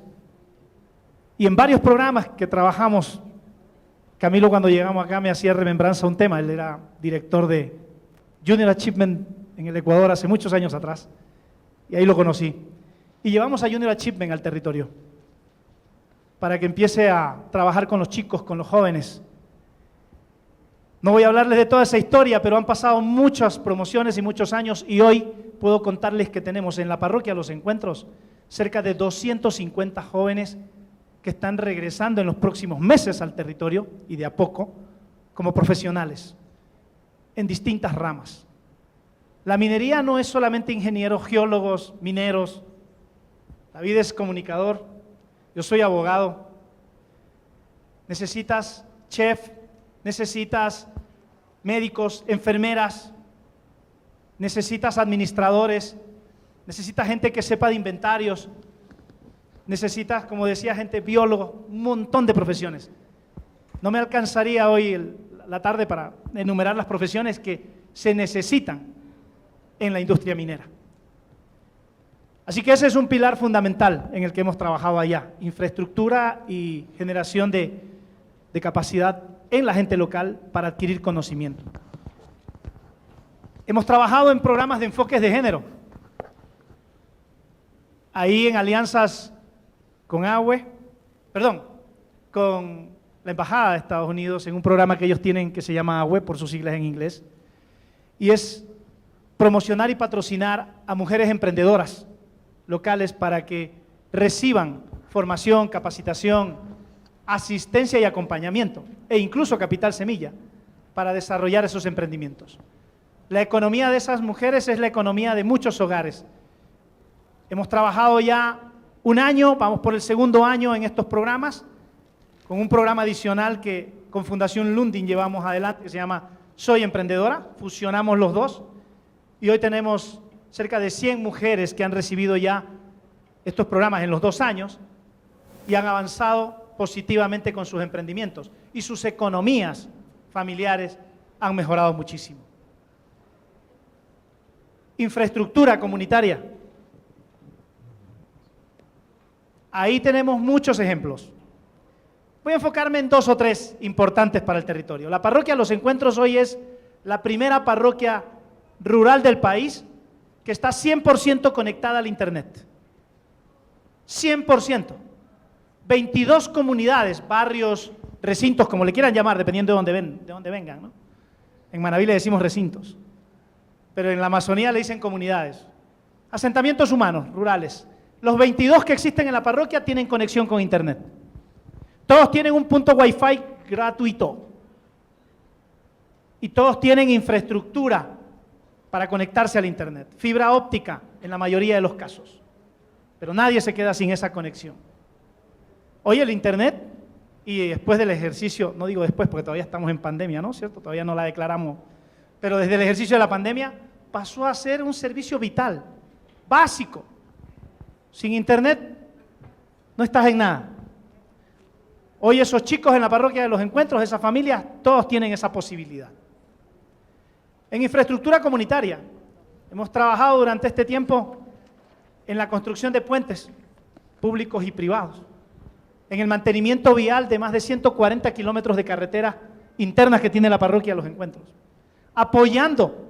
Y en varios programas que trabajamos, Camilo cuando llegamos acá me hacía remembranza un tema, él era director de Junior Achievement en el Ecuador hace muchos años atrás, y ahí lo conocí. Y llevamos a Junior Achievement al territorio, para que empiece a trabajar con los chicos, con los jóvenes. No voy a hablarles de toda esa historia, pero han pasado muchas promociones y muchos años, y hoy puedo contarles que tenemos en la parroquia Los Encuentros cerca de 250 jóvenes que están regresando en los próximos meses al territorio, y de a poco, como profesionales, en distintas ramas. La minería no es solamente ingenieros, geólogos, mineros. David es comunicador, yo soy abogado. Necesitas chef, necesitas médicos, enfermeras, necesitas administradores, necesitas gente que sepa de inventarios, necesitas, como decía, gente biólogo, un montón de profesiones. No me alcanzaría hoy la tarde para enumerar las profesiones que se necesitan en la industria minera. Así que ese es un pilar fundamental en el que hemos trabajado allá, infraestructura y generación de capacidad en la gente local para adquirir conocimiento. Hemos trabajado en programas de enfoques de género, ahí en alianzas con con la Embajada de Estados Unidos, en un programa que ellos tienen que se llama AWE, por sus siglas en inglés, y es promocionar y patrocinar a mujeres emprendedoras locales para que reciban formación, capacitación, asistencia y acompañamiento, e incluso capital semilla, para desarrollar esos emprendimientos. La economía de esas mujeres es la economía de muchos hogares. Hemos trabajado ya un año, vamos por el segundo año en estos programas, con un programa adicional que con Fundación Lundin llevamos adelante, que se llama Soy Emprendedora, fusionamos los dos, y hoy tenemos cerca de 100 mujeres que han recibido ya estos programas en los 2 años y han avanzado positivamente con sus emprendimientos y sus economías familiares han mejorado muchísimo. Infraestructura comunitaria. Ahí tenemos muchos ejemplos. Voy a enfocarme en 2 o 3 importantes para el territorio. La parroquia Los Encuentros hoy es la primera parroquia rural del país que está 100% conectada al Internet. 100%. 22 comunidades, barrios, recintos, como le quieran llamar, dependiendo de dónde vengan, ¿no? En Manabí le decimos recintos, pero en la Amazonía le dicen comunidades. Asentamientos humanos, rurales. Los 22 que existen en la parroquia tienen conexión con Internet. Todos tienen un punto Wi-Fi gratuito. Y todos tienen infraestructura para conectarse al Internet. Fibra óptica en la mayoría de los casos. Pero nadie se queda sin esa conexión. Hoy el Internet, y después del ejercicio, no digo después porque todavía estamos en pandemia, ¿no? ¿Cierto? Todavía no la declaramos. Pero desde el ejercicio de la pandemia pasó a ser un servicio vital, básico. Sin Internet no estás en nada. Hoy esos chicos en la parroquia de Los Encuentros, esas familias, todos tienen esa posibilidad. En infraestructura comunitaria, hemos trabajado durante este tiempo en la construcción de puentes públicos y privados, en el mantenimiento vial de más de 140 kilómetros de carreteras internas que tiene la parroquia de Los Encuentros, apoyando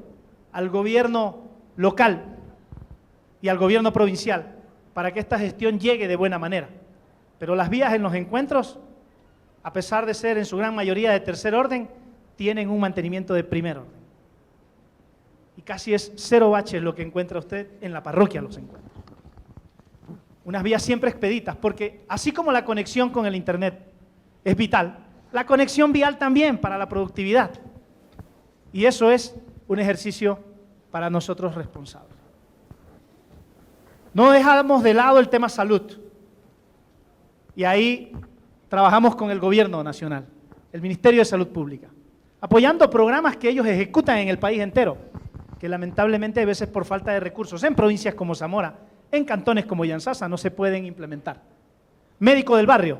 al gobierno local y al gobierno provincial para que esta gestión llegue de buena manera. Pero las vías en Los Encuentros, a pesar de ser en su gran mayoría de tercer orden, tienen un mantenimiento de primer orden. Y casi es 0 baches lo que encuentra usted en la parroquia Los Encuentros. Unas vías siempre expeditas, porque así como la conexión con el Internet es vital, la conexión vial también para la productividad. Y eso es un ejercicio para nosotros responsables. No dejamos de lado el tema salud. Y ahí trabajamos con el gobierno nacional, el Ministerio de Salud Pública, apoyando programas que ellos ejecutan en el país entero, que lamentablemente a veces por falta de recursos en provincias como Zamora, en cantones como Yantzaza no se pueden implementar. Médico del barrio,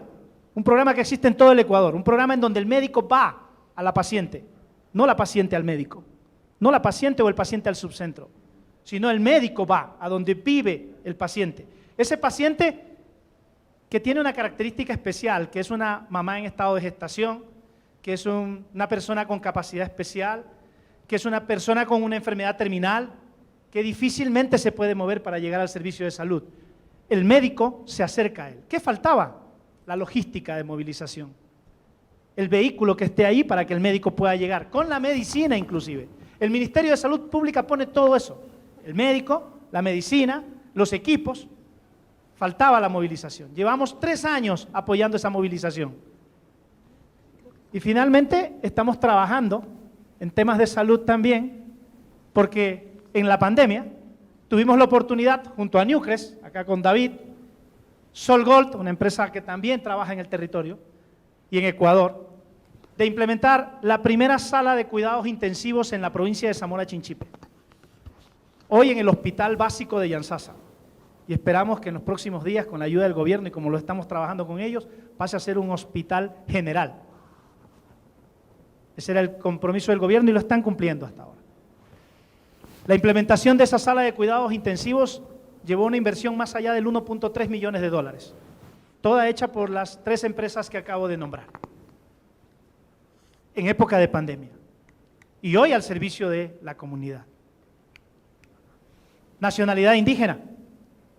un programa que existe en todo el Ecuador, un programa en donde el médico va a la paciente, no la paciente al médico, no la paciente o el paciente al subcentro, sino el médico va a donde vive el paciente. Ese paciente que tiene una característica especial, que es una mamá en estado de gestación, que es una persona con capacidad especial, que es una persona con una enfermedad terminal, que difícilmente se puede mover para llegar al servicio de salud. El médico se acerca a él. ¿Qué faltaba? La logística de movilización. El vehículo que esté ahí para que el médico pueda llegar, con la medicina inclusive. El Ministerio de Salud Pública pone todo eso. El médico, la medicina, los equipos. Faltaba la movilización. Llevamos 3 años apoyando esa movilización. Y finalmente estamos trabajando en temas de salud también, porque en la pandemia tuvimos la oportunidad, junto a Newcrest, acá con David, Solgold, una empresa que también trabaja en el territorio, y en Ecuador, de implementar la primera sala de cuidados intensivos en la provincia de Zamora Chinchipe. Hoy en el Hospital Básico de Yantzaza. Y esperamos que en los próximos días, con la ayuda del gobierno y como lo estamos trabajando con ellos, pase a ser un hospital general. Ese era el compromiso del gobierno y lo están cumpliendo hasta ahora. La implementación de esa sala de cuidados intensivos llevó una inversión más allá del 1.3 millones de dólares, toda hecha por las 3 empresas que acabo de nombrar, en época de pandemia, y hoy al servicio de la comunidad. Nacionalidad indígena.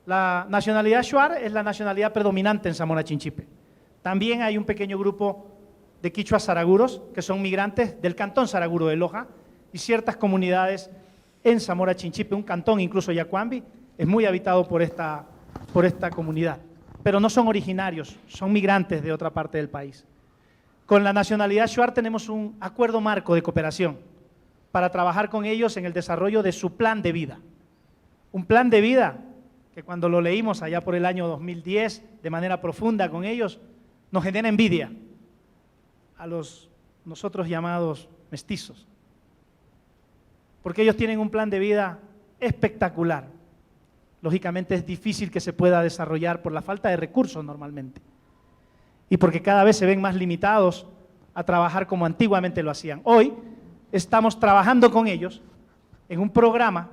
La nacionalidad shuar es la nacionalidad predominante en Zamora Chinchipe. También hay un pequeño grupo de quichuas saraguros, que son migrantes del cantón Saraguro de Loja, y ciertas comunidades en Zamora Chinchipe, un cantón, incluso Yacuambi, es muy habitado por esta comunidad. Pero no son originarios, son migrantes de otra parte del país. Con la nacionalidad shuar tenemos un acuerdo marco de cooperación para trabajar con ellos en el desarrollo de su plan de vida. Un plan de vida que cuando lo leímos allá por el año 2010, de manera profunda con ellos, nos genera envidia a los nosotros llamados mestizos. Porque ellos tienen un plan de vida espectacular. Lógicamente es difícil que se pueda desarrollar por la falta de recursos normalmente y porque cada vez se ven más limitados a trabajar como antiguamente lo hacían. Hoy estamos trabajando con ellos en un programa,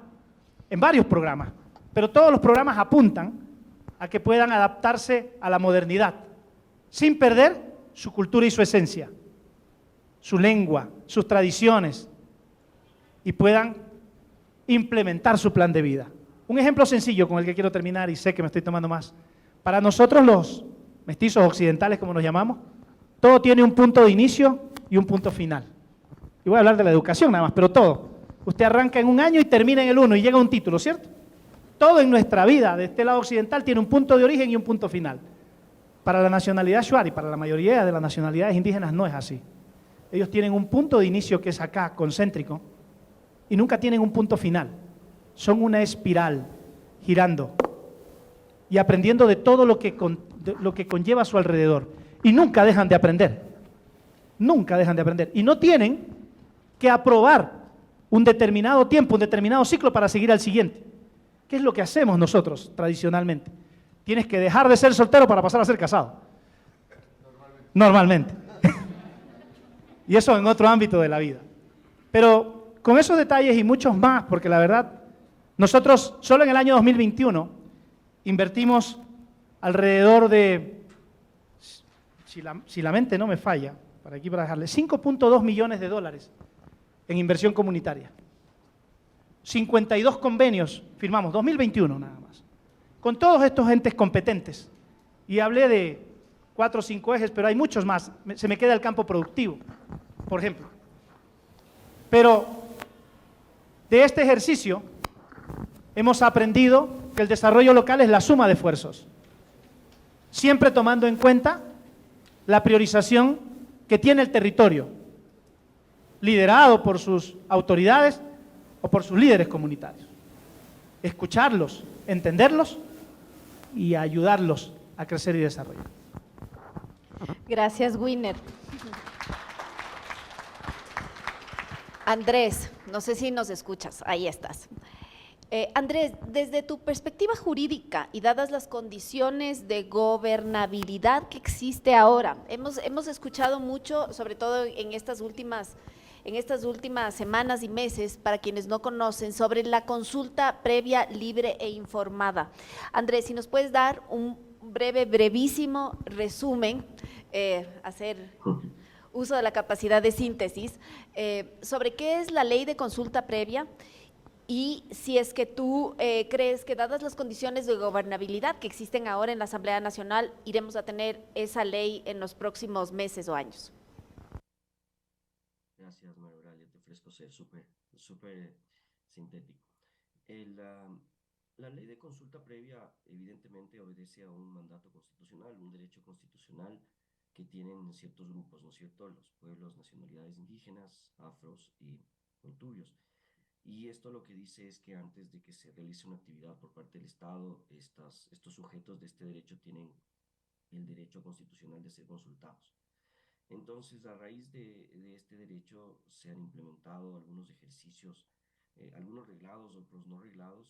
en varios programas, pero todos los programas apuntan a que puedan adaptarse a la modernidad, sin perder su cultura y su esencia, su lengua, sus tradiciones, y puedan implementar su plan de vida. Un ejemplo sencillo con el que quiero terminar, y sé que me estoy tomando más. Para nosotros los mestizos occidentales, como nos llamamos, todo tiene un punto de inicio y un punto final. Y voy a hablar de la educación nada más, pero todo. Usted arranca en un año y termina en el 1 y llega a un título, ¿cierto? Todo en nuestra vida, de este lado occidental, tiene un punto de origen y un punto final. Para la nacionalidad shuar y para la mayoría de las nacionalidades indígenas no es así. Ellos tienen un punto de inicio que es acá, concéntrico, y nunca tienen un punto final. Son una espiral, girando y aprendiendo de todo lo que conlleva a su alrededor. Y nunca dejan de aprender. Nunca dejan de aprender. Y no tienen que aprobar un determinado tiempo, un determinado ciclo para seguir al siguiente. ¿Qué es lo que hacemos nosotros tradicionalmente? Tienes que dejar de ser soltero para pasar a ser casado. Normalmente. Y eso en otro ámbito de la vida. Pero con esos detalles y muchos más, porque la verdad, nosotros solo en el año 2021 invertimos alrededor de, si la mente no me falla, para aquí para dejarle, 5.2 millones de dólares en inversión comunitaria. 52 convenios firmamos, 2021 nada más, con todos estos entes competentes. Y hablé de 4 o 5 ejes, pero hay muchos más. Se me queda el campo productivo, por ejemplo. Pero de este ejercicio hemos aprendido que el desarrollo local es la suma de esfuerzos, siempre tomando en cuenta la priorización que tiene el territorio, liderado por sus autoridades o por sus líderes comunitarios. Escucharlos, entenderlos y ayudarlos a crecer y desarrollar. Gracias, Winner. Andrés, no sé si nos escuchas, ahí estás. Andrés, desde tu perspectiva jurídica y dadas las condiciones de gobernabilidad que existe ahora, hemos escuchado mucho, sobre todo en estas últimas semanas y meses, para quienes no conocen, sobre la consulta previa, libre e informada. Andrés, si nos puedes dar un brevísimo resumen, hacer uso de la capacidad de síntesis, sobre qué es la ley de consulta previa y si es que tú crees que dadas las condiciones de gobernabilidad que existen ahora en la Asamblea Nacional, iremos a tener esa ley en los próximos meses o años. Gracias, María Eulalia, te ofrezco ser súper sintético. La ley de consulta previa evidentemente obedece a un mandato constitucional, un derecho constitucional que tienen ciertos grupos, ¿no es cierto? Los pueblos, nacionalidades indígenas, afros y montubios. Y esto lo que dice es que antes de que se realice una actividad por parte del Estado, estos sujetos de este derecho tienen el derecho constitucional de ser consultados. Entonces, a raíz de este derecho se han implementado algunos ejercicios, algunos reglados, otros no reglados,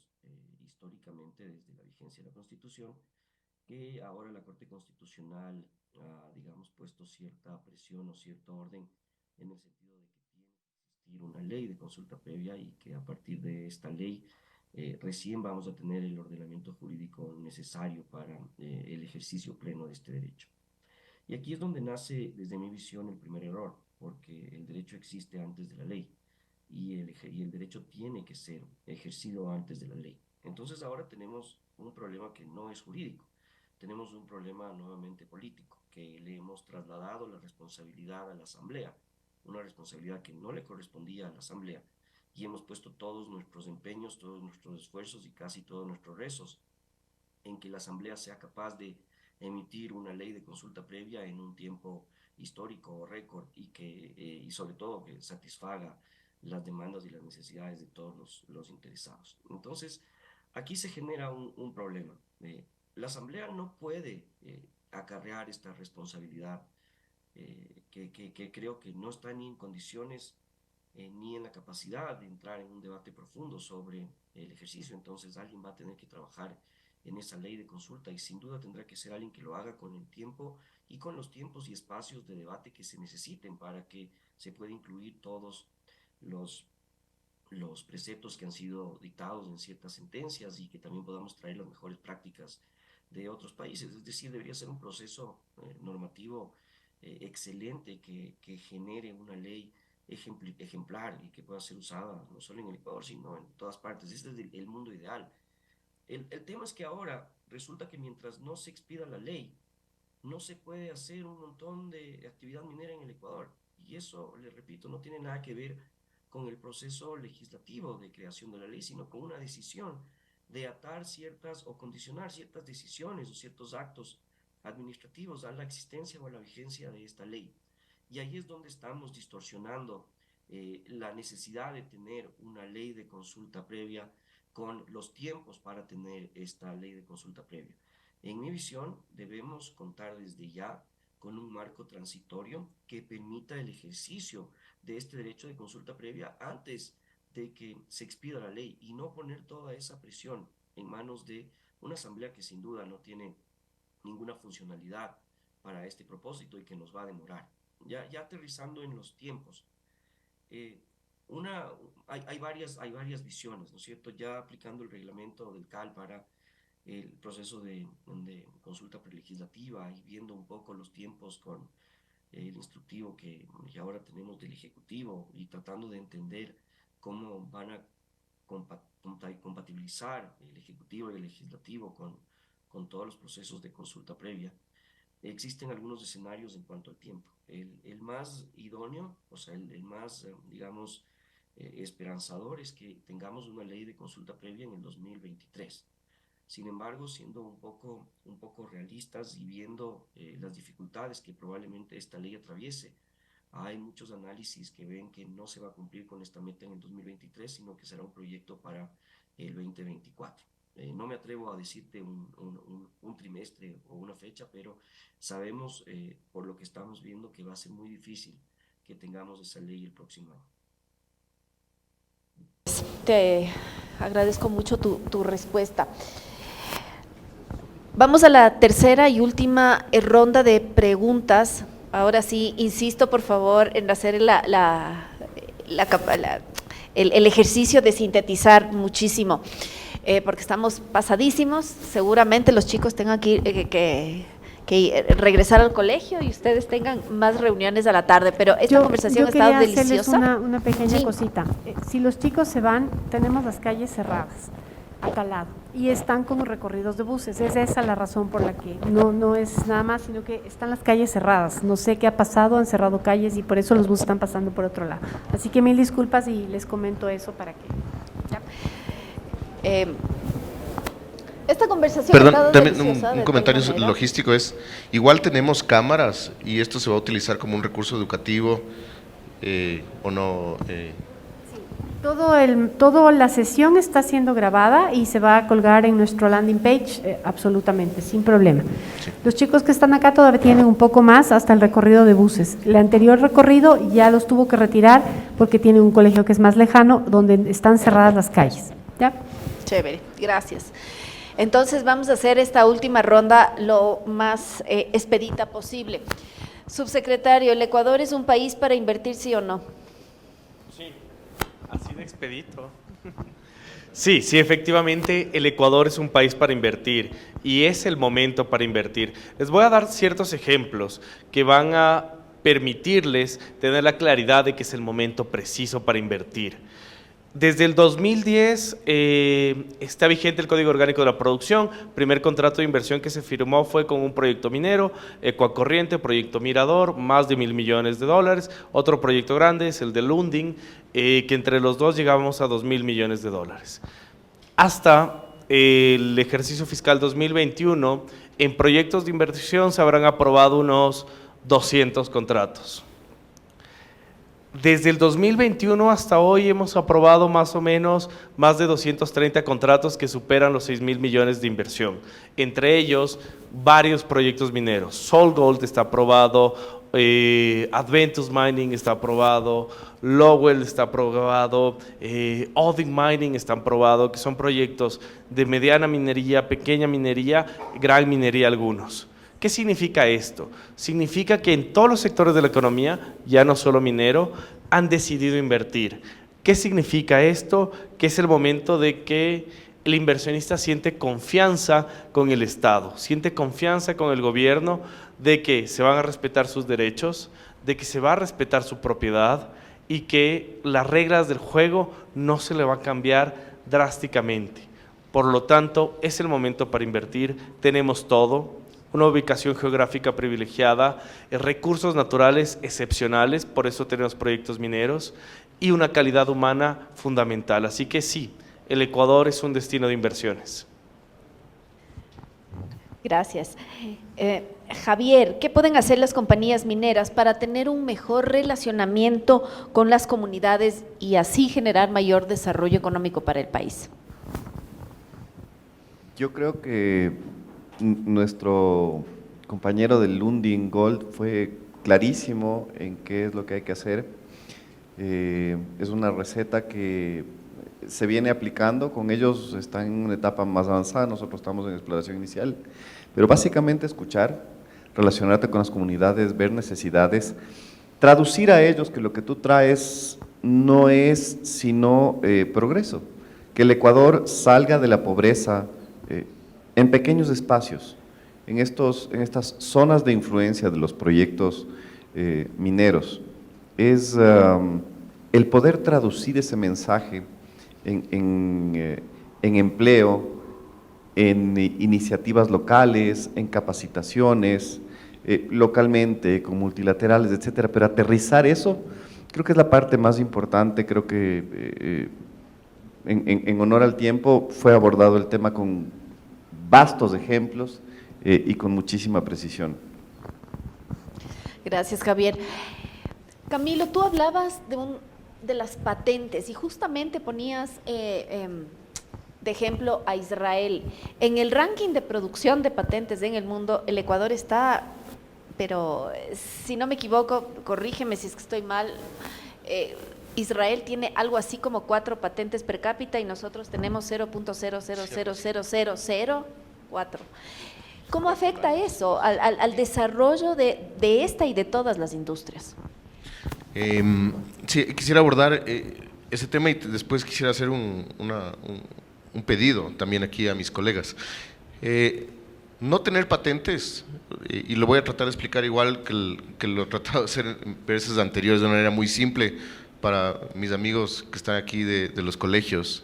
históricamente desde la vigencia de la Constitución, que ahora la Corte Constitucional ha, digamos, puesto cierta presión o cierto orden en el sentido de que tiene que existir una ley de consulta previa y que a partir de esta ley recién vamos a tener el ordenamiento jurídico necesario para el ejercicio pleno de este derecho. Y aquí es donde nace, desde mi visión, el primer error, porque el derecho existe antes de la ley y el derecho tiene que ser ejercido antes de la ley. Entonces ahora tenemos un problema que no es jurídico, tenemos un problema nuevamente político, que le hemos trasladado la responsabilidad a la Asamblea, una responsabilidad que no le correspondía a la Asamblea, y hemos puesto todos nuestros empeños, todos nuestros esfuerzos y casi todos nuestros rezos en que la Asamblea sea capaz de emitir una ley de consulta previa en un tiempo histórico o récord y sobre todo que satisfaga las demandas y las necesidades de todos los interesados. Entonces, aquí se genera un problema. La Asamblea no puede acarrear esta responsabilidad que creo que no está ni en condiciones ni en la capacidad de entrar en un debate profundo sobre el ejercicio. Entonces alguien va a tener que trabajar en esa ley de consulta y sin duda tendrá que ser alguien que lo haga con el tiempo y con los tiempos y espacios de debate que se necesiten para que se pueda incluir todos los preceptos que han sido dictados en ciertas sentencias y que también podamos traer las mejores prácticas de otros países. Es decir, debería ser un proceso normativo excelente que genere una ley ejemplar y que pueda ser usada no solo en el Ecuador, sino en todas partes. Este es el mundo ideal. El tema es que ahora resulta que mientras no se expida la ley, no se puede hacer un montón de actividad minera en el Ecuador. Y eso, les repito, no tiene nada que ver con el proceso legislativo de creación de la ley, sino con una decisión de atar ciertas o condicionar ciertas decisiones o ciertos actos administrativos a la existencia o a la vigencia de esta ley. Y ahí es donde estamos distorsionando la necesidad de tener una ley de consulta previa con los tiempos para tener esta ley de consulta previa. En mi visión, debemos contar desde ya con un marco transitorio que permita el ejercicio de este derecho de consulta previa antes de que se expida la ley y no poner toda esa presión en manos de una asamblea que sin duda no tiene ninguna funcionalidad para este propósito y que nos va a demorar. Ya aterrizando en los tiempos, hay varias visiones, ¿no es cierto? Ya aplicando el reglamento del CAL para el proceso de consulta prelegislativa y viendo un poco los tiempos con el instructivo que ahora tenemos del Ejecutivo y tratando de entender cómo van a compatibilizar el Ejecutivo y el Legislativo con todos los procesos de consulta previa. Existen algunos escenarios en cuanto al tiempo. El más idóneo, o sea, el más, digamos, esperanzador es que tengamos una ley de consulta previa en el 2023. Sin embargo, siendo un poco realistas y viendo las dificultades que probablemente esta ley atraviese, hay muchos análisis que ven que no se va a cumplir con esta meta en el 2023, sino que será un proyecto para el 2024. No me atrevo a decirte un trimestre o una fecha, pero sabemos por lo que estamos viendo que va a ser muy difícil que tengamos esa ley el próximo año. Te agradezco mucho tu respuesta. Vamos a la tercera y última ronda de preguntas. Ahora sí, insisto por favor en hacer el ejercicio de sintetizar muchísimo, porque estamos pasadísimos. Seguramente los chicos tengan que regresar al colegio y ustedes tengan más reuniones a la tarde, pero esta conversación ha estado deliciosa. Una pequeña Sí. cosita. Si los chicos se van, tenemos las calles cerradas, acá al lado, y están como recorridos de buses. Es esa la razón por la que no es nada más, sino que están las calles cerradas. No sé qué ha pasado, han cerrado calles y por eso los buses están pasando por otro lado. Así que mil disculpas y les comento eso para que… ¿Ya? Esta conversación ha Perdón, estado también deliciosa, un de comentario todas maneras. logístico es, igual tenemos cámaras y esto se va a utilizar como un recurso educativo o no. Toda la sesión está siendo grabada y se va a colgar en nuestro landing page, absolutamente, sin problema. Sí. Los chicos que están acá todavía tienen un poco más hasta el recorrido de buses. El anterior recorrido ya los tuvo que retirar porque tienen un colegio que es más lejano, donde están cerradas las calles. ¿Ya? Chévere, gracias. Entonces vamos a hacer esta última ronda lo más expedita posible. Subsecretario, ¿el Ecuador es un país para invertir, sí o no? Sí, así de expedito. Sí, efectivamente el Ecuador es un país para invertir y es el momento para invertir. Les voy a dar ciertos ejemplos que van a permitirles tener la claridad de que es el momento preciso para invertir. Desde el 2010 está vigente el Código Orgánico de la Producción. Primer contrato de inversión que se firmó fue con un proyecto minero, Ecuacorriente, proyecto Mirador, más de $1.000 millones. Otro proyecto grande es el de Lundin, que entre los dos llegamos a $2.000 millones. Hasta el ejercicio fiscal 2021, en proyectos de inversión se habrán aprobado unos 200 contratos. Desde el 2021 hasta hoy hemos aprobado más o menos más de 230 contratos que superan los 6.000 millones de inversión, entre ellos varios proyectos mineros. SolGold está aprobado, Adventus Mining está aprobado, Lowell está aprobado, Odic Mining está aprobado, que son proyectos de mediana minería, pequeña minería, gran minería algunos. ¿Qué significa esto? Significa que en todos los sectores de la economía, ya no solo minero, han decidido invertir. ¿Qué significa esto? Que es el momento de que el inversionista siente confianza con el Estado, siente confianza con el gobierno de que se van a respetar sus derechos, de que se va a respetar su propiedad y que las reglas del juego no se le va a cambiar drásticamente. Por lo tanto, es el momento para invertir, tenemos todo, una ubicación geográfica privilegiada, recursos naturales excepcionales, por eso tenemos proyectos mineros, y una calidad humana fundamental. Así que sí, el Ecuador es un destino de inversiones. Gracias. Javier, ¿qué pueden hacer las compañías mineras para tener un mejor relacionamiento con las comunidades y así generar mayor desarrollo económico para el país? Yo creo que nuestro compañero del Lundin Gold fue clarísimo en qué es lo que hay que hacer. Es una receta que se viene aplicando, con ellos están en una etapa más avanzada, nosotros estamos en exploración inicial, pero básicamente escuchar, relacionarte con las comunidades, ver necesidades, traducir a ellos que lo que tú traes no es sino progreso, que el Ecuador salga de la pobreza en pequeños espacios, en estas zonas de influencia de los proyectos mineros. Es el poder traducir ese mensaje en empleo, en iniciativas locales, en capacitaciones, localmente, con multilaterales, etcétera, pero aterrizar eso, creo que es la parte más importante. Creo que en honor al tiempo fue abordado el tema con vastos ejemplos y con muchísima precisión. Gracias, Javier. Camilo, tú hablabas de las patentes y justamente ponías de ejemplo a Israel. En el ranking de producción de patentes en el mundo, el Ecuador está, pero si no me equivoco, corrígeme si es que estoy mal, Israel tiene algo así como 4 patentes per cápita y nosotros tenemos 0.000004. ¿Cómo afecta eso al desarrollo de esta y de todas las industrias? Sí, quisiera abordar ese tema y después quisiera hacer un pedido también aquí a mis colegas. No tener patentes, y lo voy a tratar de explicar igual que lo he tratado de hacer en veces anteriores de una manera muy simple para mis amigos que están aquí de los colegios.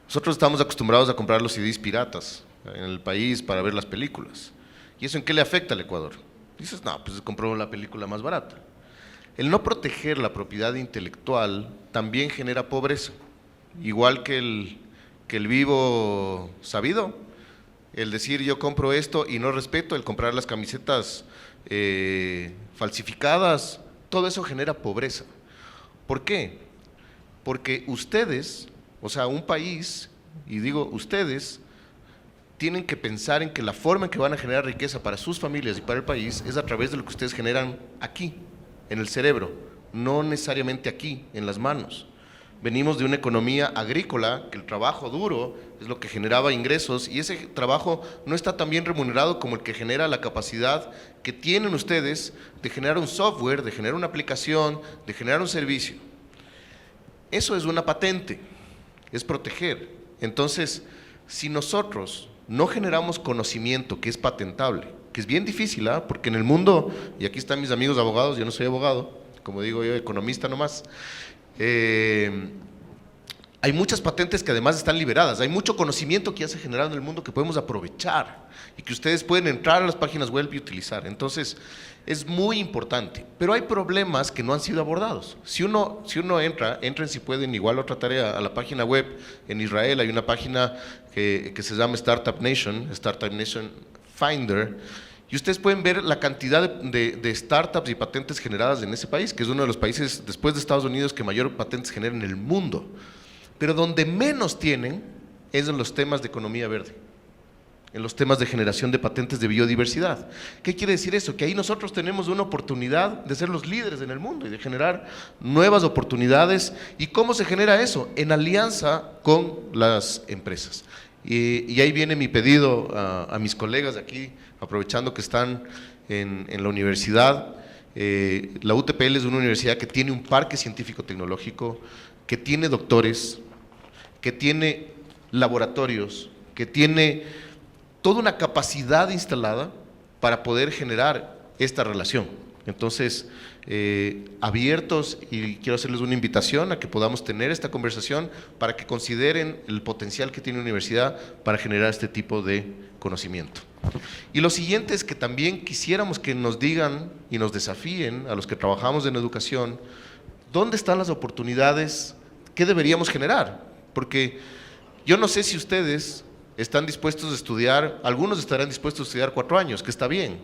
Nosotros estamos acostumbrados a comprar los CDs piratas en el país para ver las películas. ¿Y eso en qué le afecta al Ecuador? Dices, no, pues compró la película más barata. El no proteger la propiedad intelectual también genera pobreza, igual que el vivo sabido, el decir yo compro esto y no respeto, el comprar las camisetas falsificadas, todo eso genera pobreza. ¿Por qué? Porque ustedes, o sea, un país, y digo ustedes, tienen que pensar en que la forma en que van a generar riqueza para sus familias y para el país es a través de lo que ustedes generan aquí, en el cerebro, no necesariamente aquí, en las manos. Venimos de una economía agrícola, que el trabajo duro es lo que generaba ingresos y ese trabajo no está tan bien remunerado como el que genera la capacidad que tienen ustedes de generar un software, de generar una aplicación, de generar un servicio. Eso es una patente, es proteger. Entonces, si nosotros no generamos conocimiento que es patentable, que es bien difícil, porque en el mundo, y aquí están mis amigos abogados, yo no soy abogado, como digo yo, economista nomás, hay muchas patentes que además están liberadas, hay mucho conocimiento que ya se ha generado en el mundo que podemos aprovechar y que ustedes pueden entrar a las páginas web y utilizar. Entonces, es muy importante, pero hay problemas que no han sido abordados. Si uno entren si pueden, igual otra tarea a la página web. En Israel hay una página que se llama Startup Nation Finder, y ustedes pueden ver la cantidad de startups y patentes generadas en ese país, que es uno de los países, después de Estados Unidos, que mayor patentes genera en el mundo. Pero donde menos tienen es en los temas de economía verde. en los temas de generación de patentes de biodiversidad. ¿Qué quiere decir eso? Que ahí nosotros tenemos una oportunidad de ser los líderes en el mundo y de generar nuevas oportunidades. ¿Y cómo se genera eso? En alianza con las empresas. Y ahí viene mi pedido a mis colegas de aquí, aprovechando que están en la universidad. La UTPL es una universidad que tiene un parque científico-tecnológico, que tiene doctores, que tiene laboratorios, que tiene toda una capacidad instalada para poder generar esta relación. Entonces, abiertos, y quiero hacerles una invitación a que podamos tener esta conversación para que consideren el potencial que tiene la universidad para generar este tipo de conocimiento. Y lo siguiente es que también quisiéramos que nos digan y nos desafíen a los que trabajamos en educación, ¿dónde están las oportunidades que deberíamos generar? Porque yo no sé si ustedes están dispuestos a estudiar, algunos estarán dispuestos a estudiar 4 años, que está bien,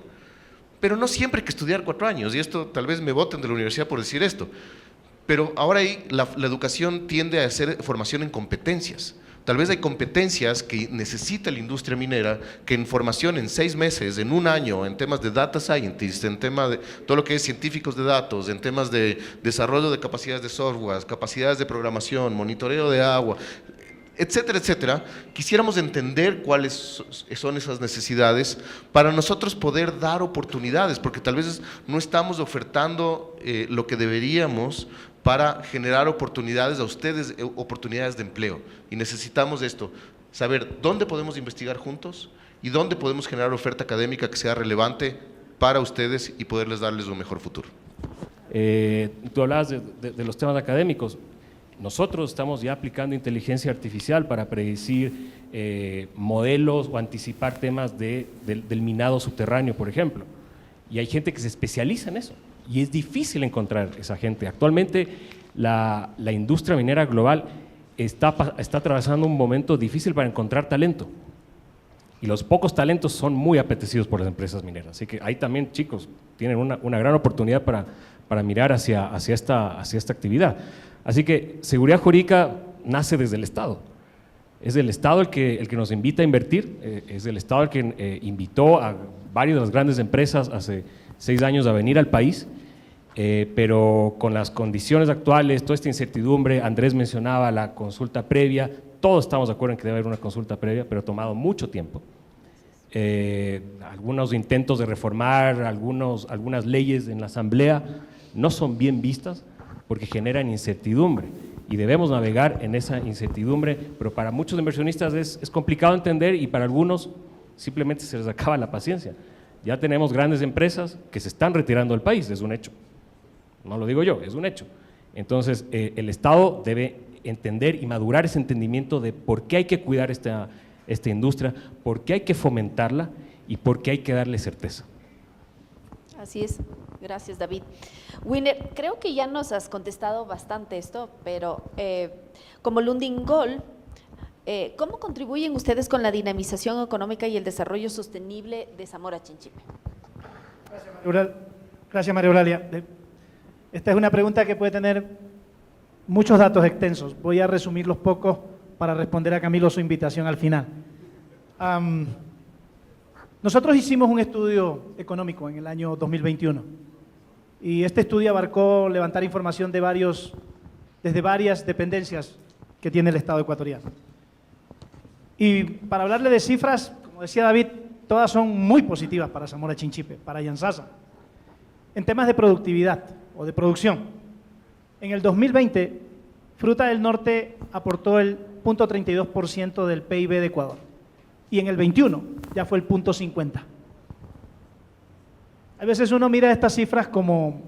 pero no siempre hay que estudiar 4 años, y esto tal vez me voten de la universidad por decir esto, pero ahora ahí la educación tiende a hacer formación en competencias. Tal vez hay competencias que necesita la industria minera, que en formación en 6 meses, en 1 año, en temas de data scientists, en temas de todo lo que es científicos de datos, en temas de desarrollo de capacidades de software, capacidades de programación, monitoreo de agua, etcétera, etcétera, quisiéramos entender cuáles son esas necesidades para nosotros poder dar oportunidades, porque tal vez no estamos ofertando lo que deberíamos para generar oportunidades a ustedes, oportunidades de empleo. Y necesitamos esto, saber dónde podemos investigar juntos y dónde podemos generar oferta académica que sea relevante para ustedes y poderles darles un mejor futuro. Tú hablabas de los temas académicos. Nosotros estamos ya aplicando inteligencia artificial para predecir modelos o anticipar temas del minado subterráneo, por ejemplo. Y hay gente que se especializa en eso. Y es difícil encontrar esa gente. Actualmente la industria minera global está atravesando un momento difícil para encontrar talento. Y los pocos talentos son muy apetecidos por las empresas mineras. Así que ahí también, chicos, tienen una gran oportunidad para mirar hacia esta actividad. Así que seguridad jurídica nace desde el Estado. Es el Estado el que nos invita a invertir, es el Estado el que invitó a varias de las grandes empresas hace 6 años a venir al país, pero con las condiciones actuales, toda esta incertidumbre, Andrés mencionaba la consulta previa, todos estamos de acuerdo en que debe haber una consulta previa, pero ha tomado mucho tiempo. Algunos intentos de reformar algunas leyes en la Asamblea no son bien vistas porque generan incertidumbre y debemos navegar en esa incertidumbre, pero para muchos inversionistas es complicado entender y para algunos simplemente se les acaba la paciencia. Ya tenemos grandes empresas que se están retirando del país, es un hecho, no lo digo yo, es un hecho. Entonces el Estado debe entender y madurar ese entendimiento de por qué hay que cuidar esta industria, por qué hay que fomentarla y por qué hay que darle certeza. Así es, gracias David. Winner, creo que ya nos has contestado bastante esto, pero como Lundin Gold, ¿cómo contribuyen ustedes con la dinamización económica y el desarrollo sostenible de Zamora Chinchipe? Gracias, María Eulalia. Esta es una pregunta que puede tener muchos datos extensos. Voy a resumirlos pocos para responder a Camilo su invitación al final. Nosotros hicimos un estudio económico en el año 2021 y este estudio abarcó levantar información desde varias dependencias que tiene el Estado ecuatoriano. Y para hablarle de cifras, como decía David, todas son muy positivas para Zamora Chinchipe, para Yantzaza. En temas de productividad o de producción, en el 2020, Fruta del Norte aportó el 0.32% del PIB de Ecuador y en el 21 ya fue el 0.50. A veces uno mira estas cifras como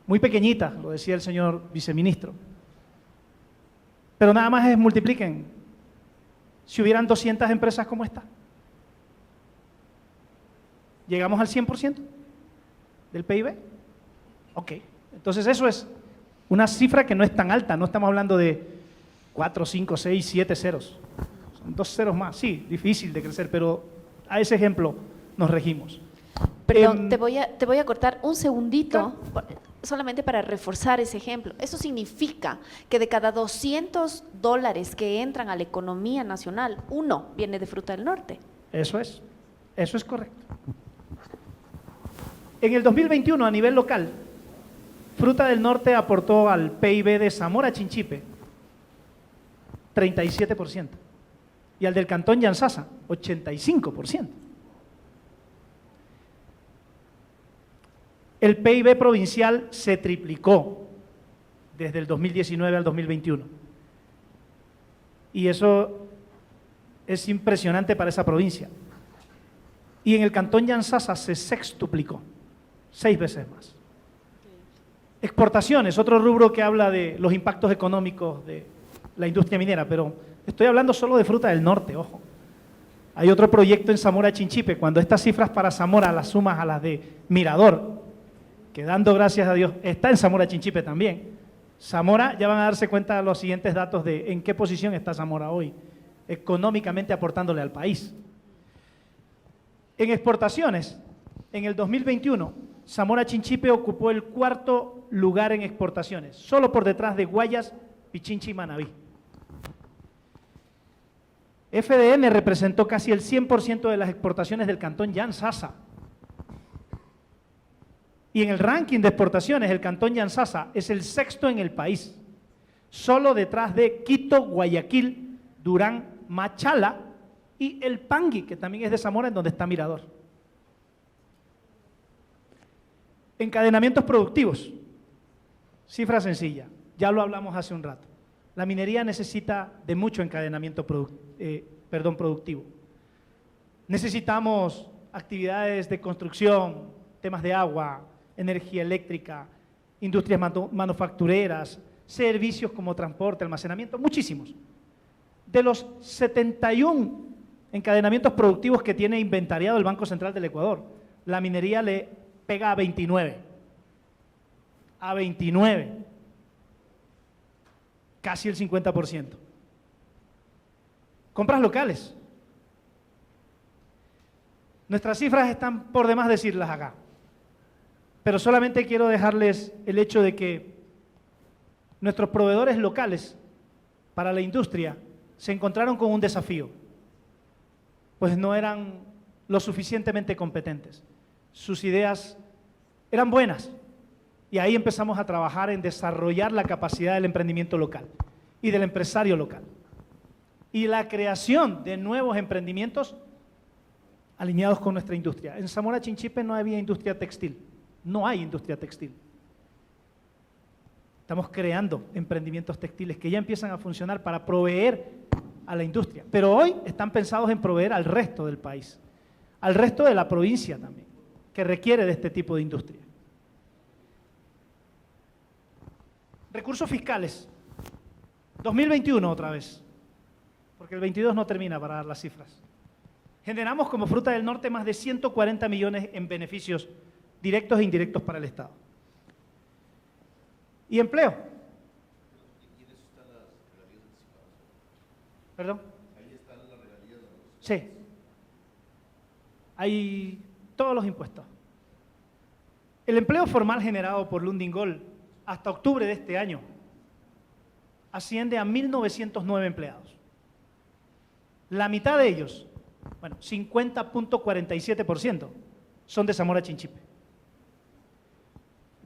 muy pequeñitas, lo decía el señor viceministro, pero nada más multipliquen. Si hubieran 200 empresas como esta, ¿llegamos al 100% del PIB? Ok, entonces eso es una cifra que no es tan alta, no estamos hablando de 4, 5, 6, 7 ceros, son 2 ceros más, sí, difícil de crecer, pero a ese ejemplo nos regimos. Perdón, te voy a cortar un segundito, solamente para reforzar ese ejemplo. Eso significa que de cada $200 que entran a la economía nacional, 1 viene de Fruta del Norte. Eso es correcto. En el 2021, a nivel local, Fruta del Norte aportó al PIB de Zamora Chinchipe 37% y al del Cantón Yantzaza 85%. El PIB provincial se triplicó desde el 2019 al 2021 y eso es impresionante para esa provincia. Y en el Cantón Yantzaza se sextuplicó, 6 veces más. Exportaciones, otro rubro que habla de los impactos económicos de la industria minera, pero estoy hablando solo de Fruta del Norte, ojo. Hay otro proyecto en Zamora Chinchipe, cuando estas cifras para Zamora las sumas a las de Mirador, que dando gracias a Dios está en Zamora Chinchipe también. Zamora, ya van a darse cuenta de los siguientes datos de en qué posición está Zamora hoy, económicamente aportándole al país. En exportaciones, en el 2021, Zamora Chinchipe ocupó el 4º lugar en exportaciones, solo por detrás de Guayas, Pichincha y Manabí. FDN representó casi el 100% de las exportaciones del Cantón Yantzaza. Y en el ranking de exportaciones, el Cantón Yantzaza es el 6º en el país, solo detrás de Quito, Guayaquil, Durán, Machala y El Pangui, que también es de Zamora, en donde está Mirador. Encadenamientos productivos. Cifra sencilla, ya lo hablamos hace un rato. La minería necesita de mucho encadenamiento productivo. Necesitamos actividades de construcción, temas de agua, energía eléctrica, industrias manufactureras, servicios como transporte, almacenamiento, muchísimos. De los 71 encadenamientos productivos que tiene inventariado el Banco Central del Ecuador, la minería le pega a 29. A 29. Casi el 50%. Compras locales. Nuestras cifras están por demás decirlas acá, pero solamente quiero dejarles el hecho de que nuestros proveedores locales para la industria se encontraron con un desafío, pues no eran lo suficientemente competentes. Sus ideas eran buenas y ahí empezamos a trabajar en desarrollar la capacidad del emprendimiento local y del empresario local y la creación de nuevos emprendimientos alineados con nuestra industria. En Zamora Chinchipe no había industria textil, no hay industria textil. Estamos creando emprendimientos textiles que ya empiezan a funcionar para proveer a la industria, pero hoy están pensados en proveer al resto del país, al resto de la provincia también, que requiere de este tipo de industria. Recursos fiscales, 2021 otra vez, porque el 22 no termina para dar las cifras. Generamos como Fruta del Norte más de 140 millones en beneficios directos e indirectos para el Estado. ¿Y empleo? ¿Y en eso están las regalías anticipadas? ¿Perdón? Ahí están las regalías de los... Sí. Hay todos los impuestos. El empleo formal generado por Lundin Gold hasta octubre de este año asciende a 1.909 empleados. La mitad de ellos, bueno, 50.47%, son de Zamora Chinchipe.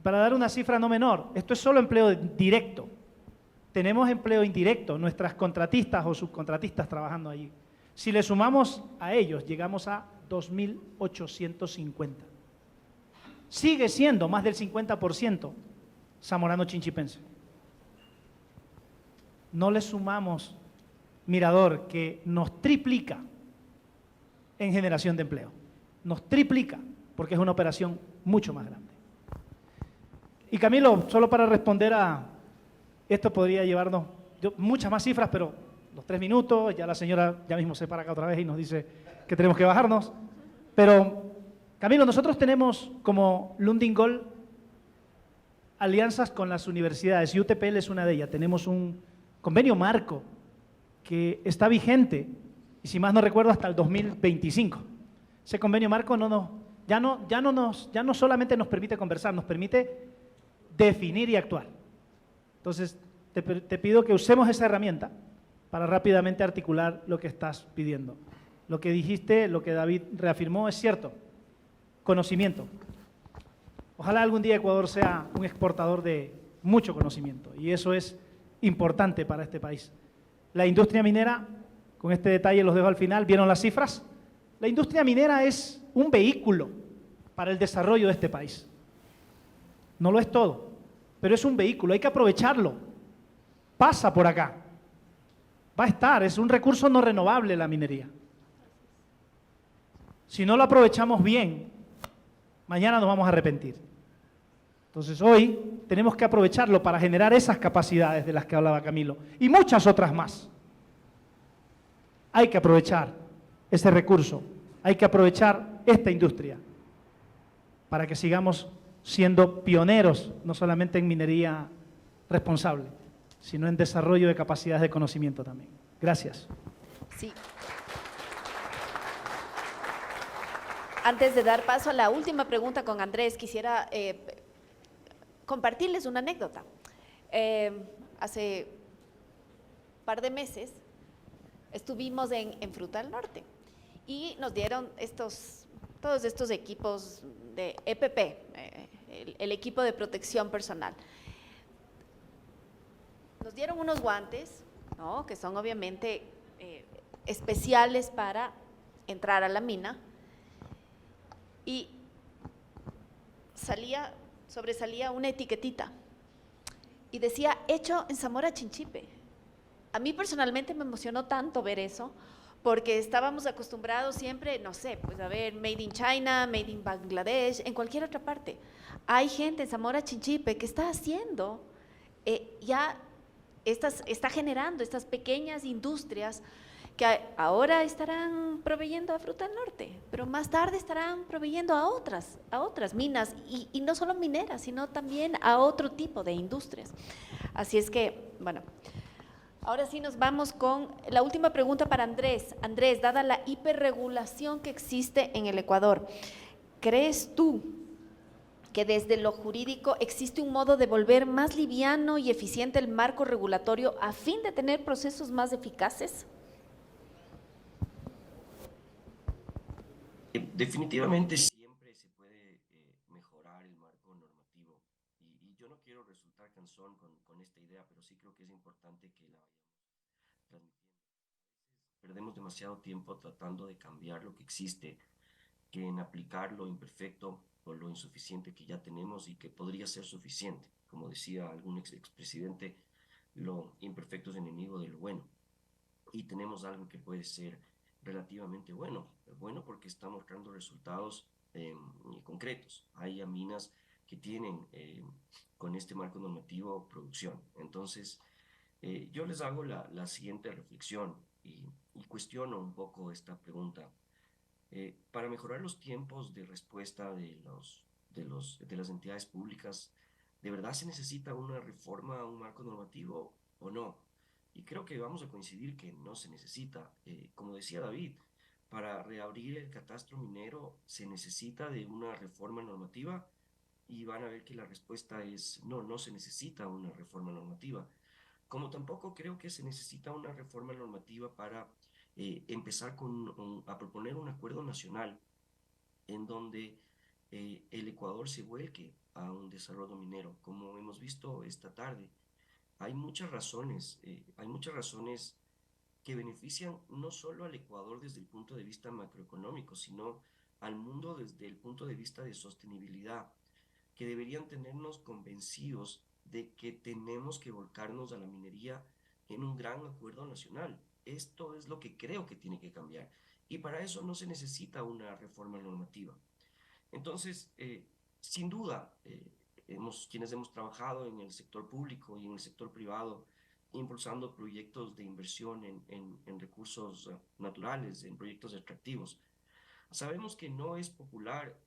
Para dar una cifra no menor, esto es solo empleo directo. Tenemos empleo indirecto, nuestras contratistas o subcontratistas trabajando allí. Si le sumamos a ellos, llegamos a 2.850. Sigue siendo más del 50% zamorano chinchipense. No le sumamos Mirador, que nos triplica en generación de empleo. Nos triplica, porque es una operación mucho más grande. Y Camilo, solo para responder a esto podría llevarnos muchas más cifras, pero los 3 minutos, ya la señora ya mismo se para acá otra vez y nos dice que tenemos que bajarnos. Pero, Camilo, nosotros tenemos como Lundin Gold alianzas con las universidades y UTPL es una de ellas. Tenemos un convenio marco que está vigente, y si más no recuerdo, hasta el 2025. Ese convenio marco ya no solamente nos permite conversar, nos permite definir y actuar. Entonces, te pido que usemos esa herramienta para rápidamente articular lo que estás pidiendo. lo que dijiste, lo que David reafirmó es cierto. Conocimiento. Ojalá algún día Ecuador sea un exportador de mucho conocimiento y eso es importante para este país. La industria minera, con este detalle los dejo al final, ¿vieron las cifras? La industria minera es un vehículo para el desarrollo de este país. No lo es todo, pero es un vehículo, hay que aprovecharlo. Pasa por acá. Va a estar, es un recurso no renovable la minería. Si no lo aprovechamos bien, mañana nos vamos a arrepentir. Entonces hoy tenemos que aprovecharlo para generar esas capacidades de las que hablaba Camilo y muchas otras más. Hay que aprovechar ese recurso, hay que aprovechar esta industria para que sigamos siendo pioneros, no solamente en minería responsable, sino en desarrollo de capacidades de conocimiento también. Gracias. Sí. Antes de dar paso a la última pregunta con Andrés, quisiera compartirles una anécdota. Hace un par de meses estuvimos en Fruta del Norte y nos dieron todos estos equipos de EPP, el equipo de protección personal. Nos dieron unos guantes, ¿no?, que son obviamente especiales para entrar a la mina, y sobresalía una etiquetita y decía hecho en Zamora Chinchipe. A mí personalmente me emocionó tanto ver eso, porque estábamos acostumbrados siempre, no sé, pues a ver, made in China, made in Bangladesh, en cualquier otra parte. Hay gente en Zamora Chinchipe que está haciendo, está generando estas pequeñas industrias que ahora estarán proveyendo a Fruta del Norte, pero más tarde estarán proveyendo a otras minas, y no solo mineras, sino también a otro tipo de industrias. Así es que, bueno, ahora sí nos vamos con la última pregunta para Andrés. Andrés, dada la hiperregulación que existe en el Ecuador, ¿crees tú que desde lo jurídico existe un modo de volver más liviano y eficiente el marco regulatorio a fin de tener procesos más eficaces? Definitivamente siempre se puede mejorar el marco normativo y yo no quiero resultar cansón con esta idea, pero sí creo que es importante que la vayamos transmitiendo. Perdemos demasiado tiempo tratando de cambiar lo que existe, que en aplicar lo imperfecto o lo insuficiente que ya tenemos y que podría ser suficiente. Como decía algún expresidente, lo imperfecto es enemigo de lo bueno. Y tenemos algo que puede ser relativamente bueno porque está mostrando resultados concretos. Hay minas que tienen con este marco normativo producción. Entonces, yo les hago la siguiente reflexión y cuestiono un poco esta pregunta. Para mejorar los tiempos de respuesta de las entidades públicas, ¿de verdad se necesita una reforma a un marco normativo o no? Y creo que vamos a coincidir que no se necesita. Como decía David, para reabrir el catastro minero se necesita de una reforma normativa, y van a ver que la respuesta es no, no se necesita una reforma normativa. Como tampoco creo que se necesita una reforma normativa para empezar a proponer un acuerdo nacional en donde el Ecuador se vuelque a un desarrollo minero, como hemos visto esta tarde. Hay muchas razones que benefician no solo al Ecuador desde el punto de vista macroeconómico, sino al mundo desde el punto de vista de sostenibilidad, que deberían tenernos convencidos de que tenemos que volcarnos a la minería en un gran acuerdo nacional. Esto es lo que creo que tiene que cambiar, y para eso no se necesita una reforma normativa. Entonces, sin duda, quienes hemos trabajado en el sector público y en el sector privado, impulsando proyectos de inversión en recursos naturales, en proyectos extractivos, sabemos que no es popular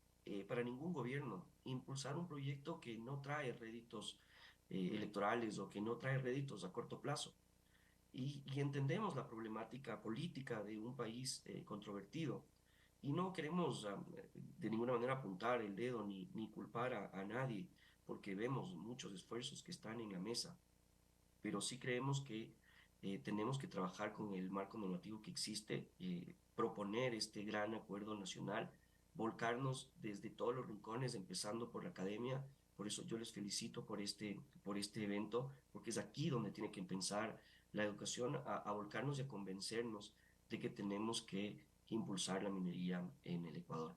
para ningún gobierno impulsar un proyecto que no trae réditos electorales o que no trae réditos a corto plazo. Y entendemos la problemática política de un país controvertido. Y no queremos de ninguna manera apuntar el dedo ni culpar a nadie, porque vemos muchos esfuerzos que están en la mesa. Pero sí creemos que tenemos que trabajar con el marco normativo que existe proponer este gran acuerdo nacional, volcarnos desde todos los rincones, empezando por la academia. Por eso yo les felicito por este evento, porque es aquí donde tiene que empezar la educación, a volcarnos y a convencernos de que tenemos que impulsar la minería en el Ecuador.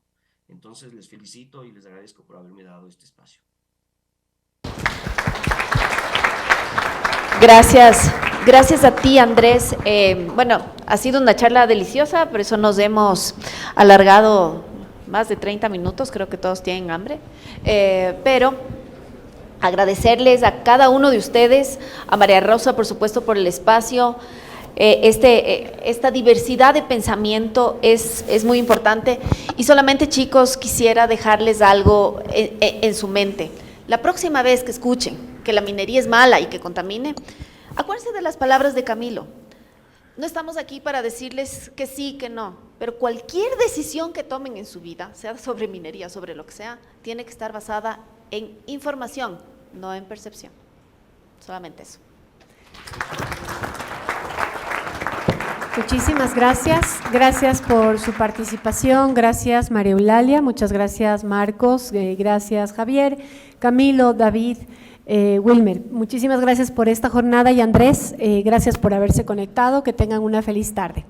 Entonces les felicito y les agradezco por haberme dado este espacio. Gracias a ti, Andrés. Bueno, ha sido una charla deliciosa, por eso nos hemos alargado más de 30 minutos, creo que todos tienen hambre, pero agradecerles a cada uno de ustedes, a María Rosa, por supuesto, por el espacio. Esta diversidad de pensamiento es muy importante, y solamente, chicos, quisiera dejarles algo en su mente. La próxima vez que escuchen que la minería es mala y que contamine, acuérdense de las palabras de Camilo. No estamos aquí para decirles que sí, que no, pero cualquier decisión que tomen en su vida, sea sobre minería, sobre lo que sea, tiene que estar basada en información, no en percepción. Solamente eso. Muchísimas gracias. Gracias por su participación. Gracias, María Eulalia. Muchas gracias, Marcos. Gracias, Javier, Camilo, David, Wilmer. Muchísimas gracias por esta jornada, y Andrés, gracias por haberse conectado. Que tengan una feliz tarde.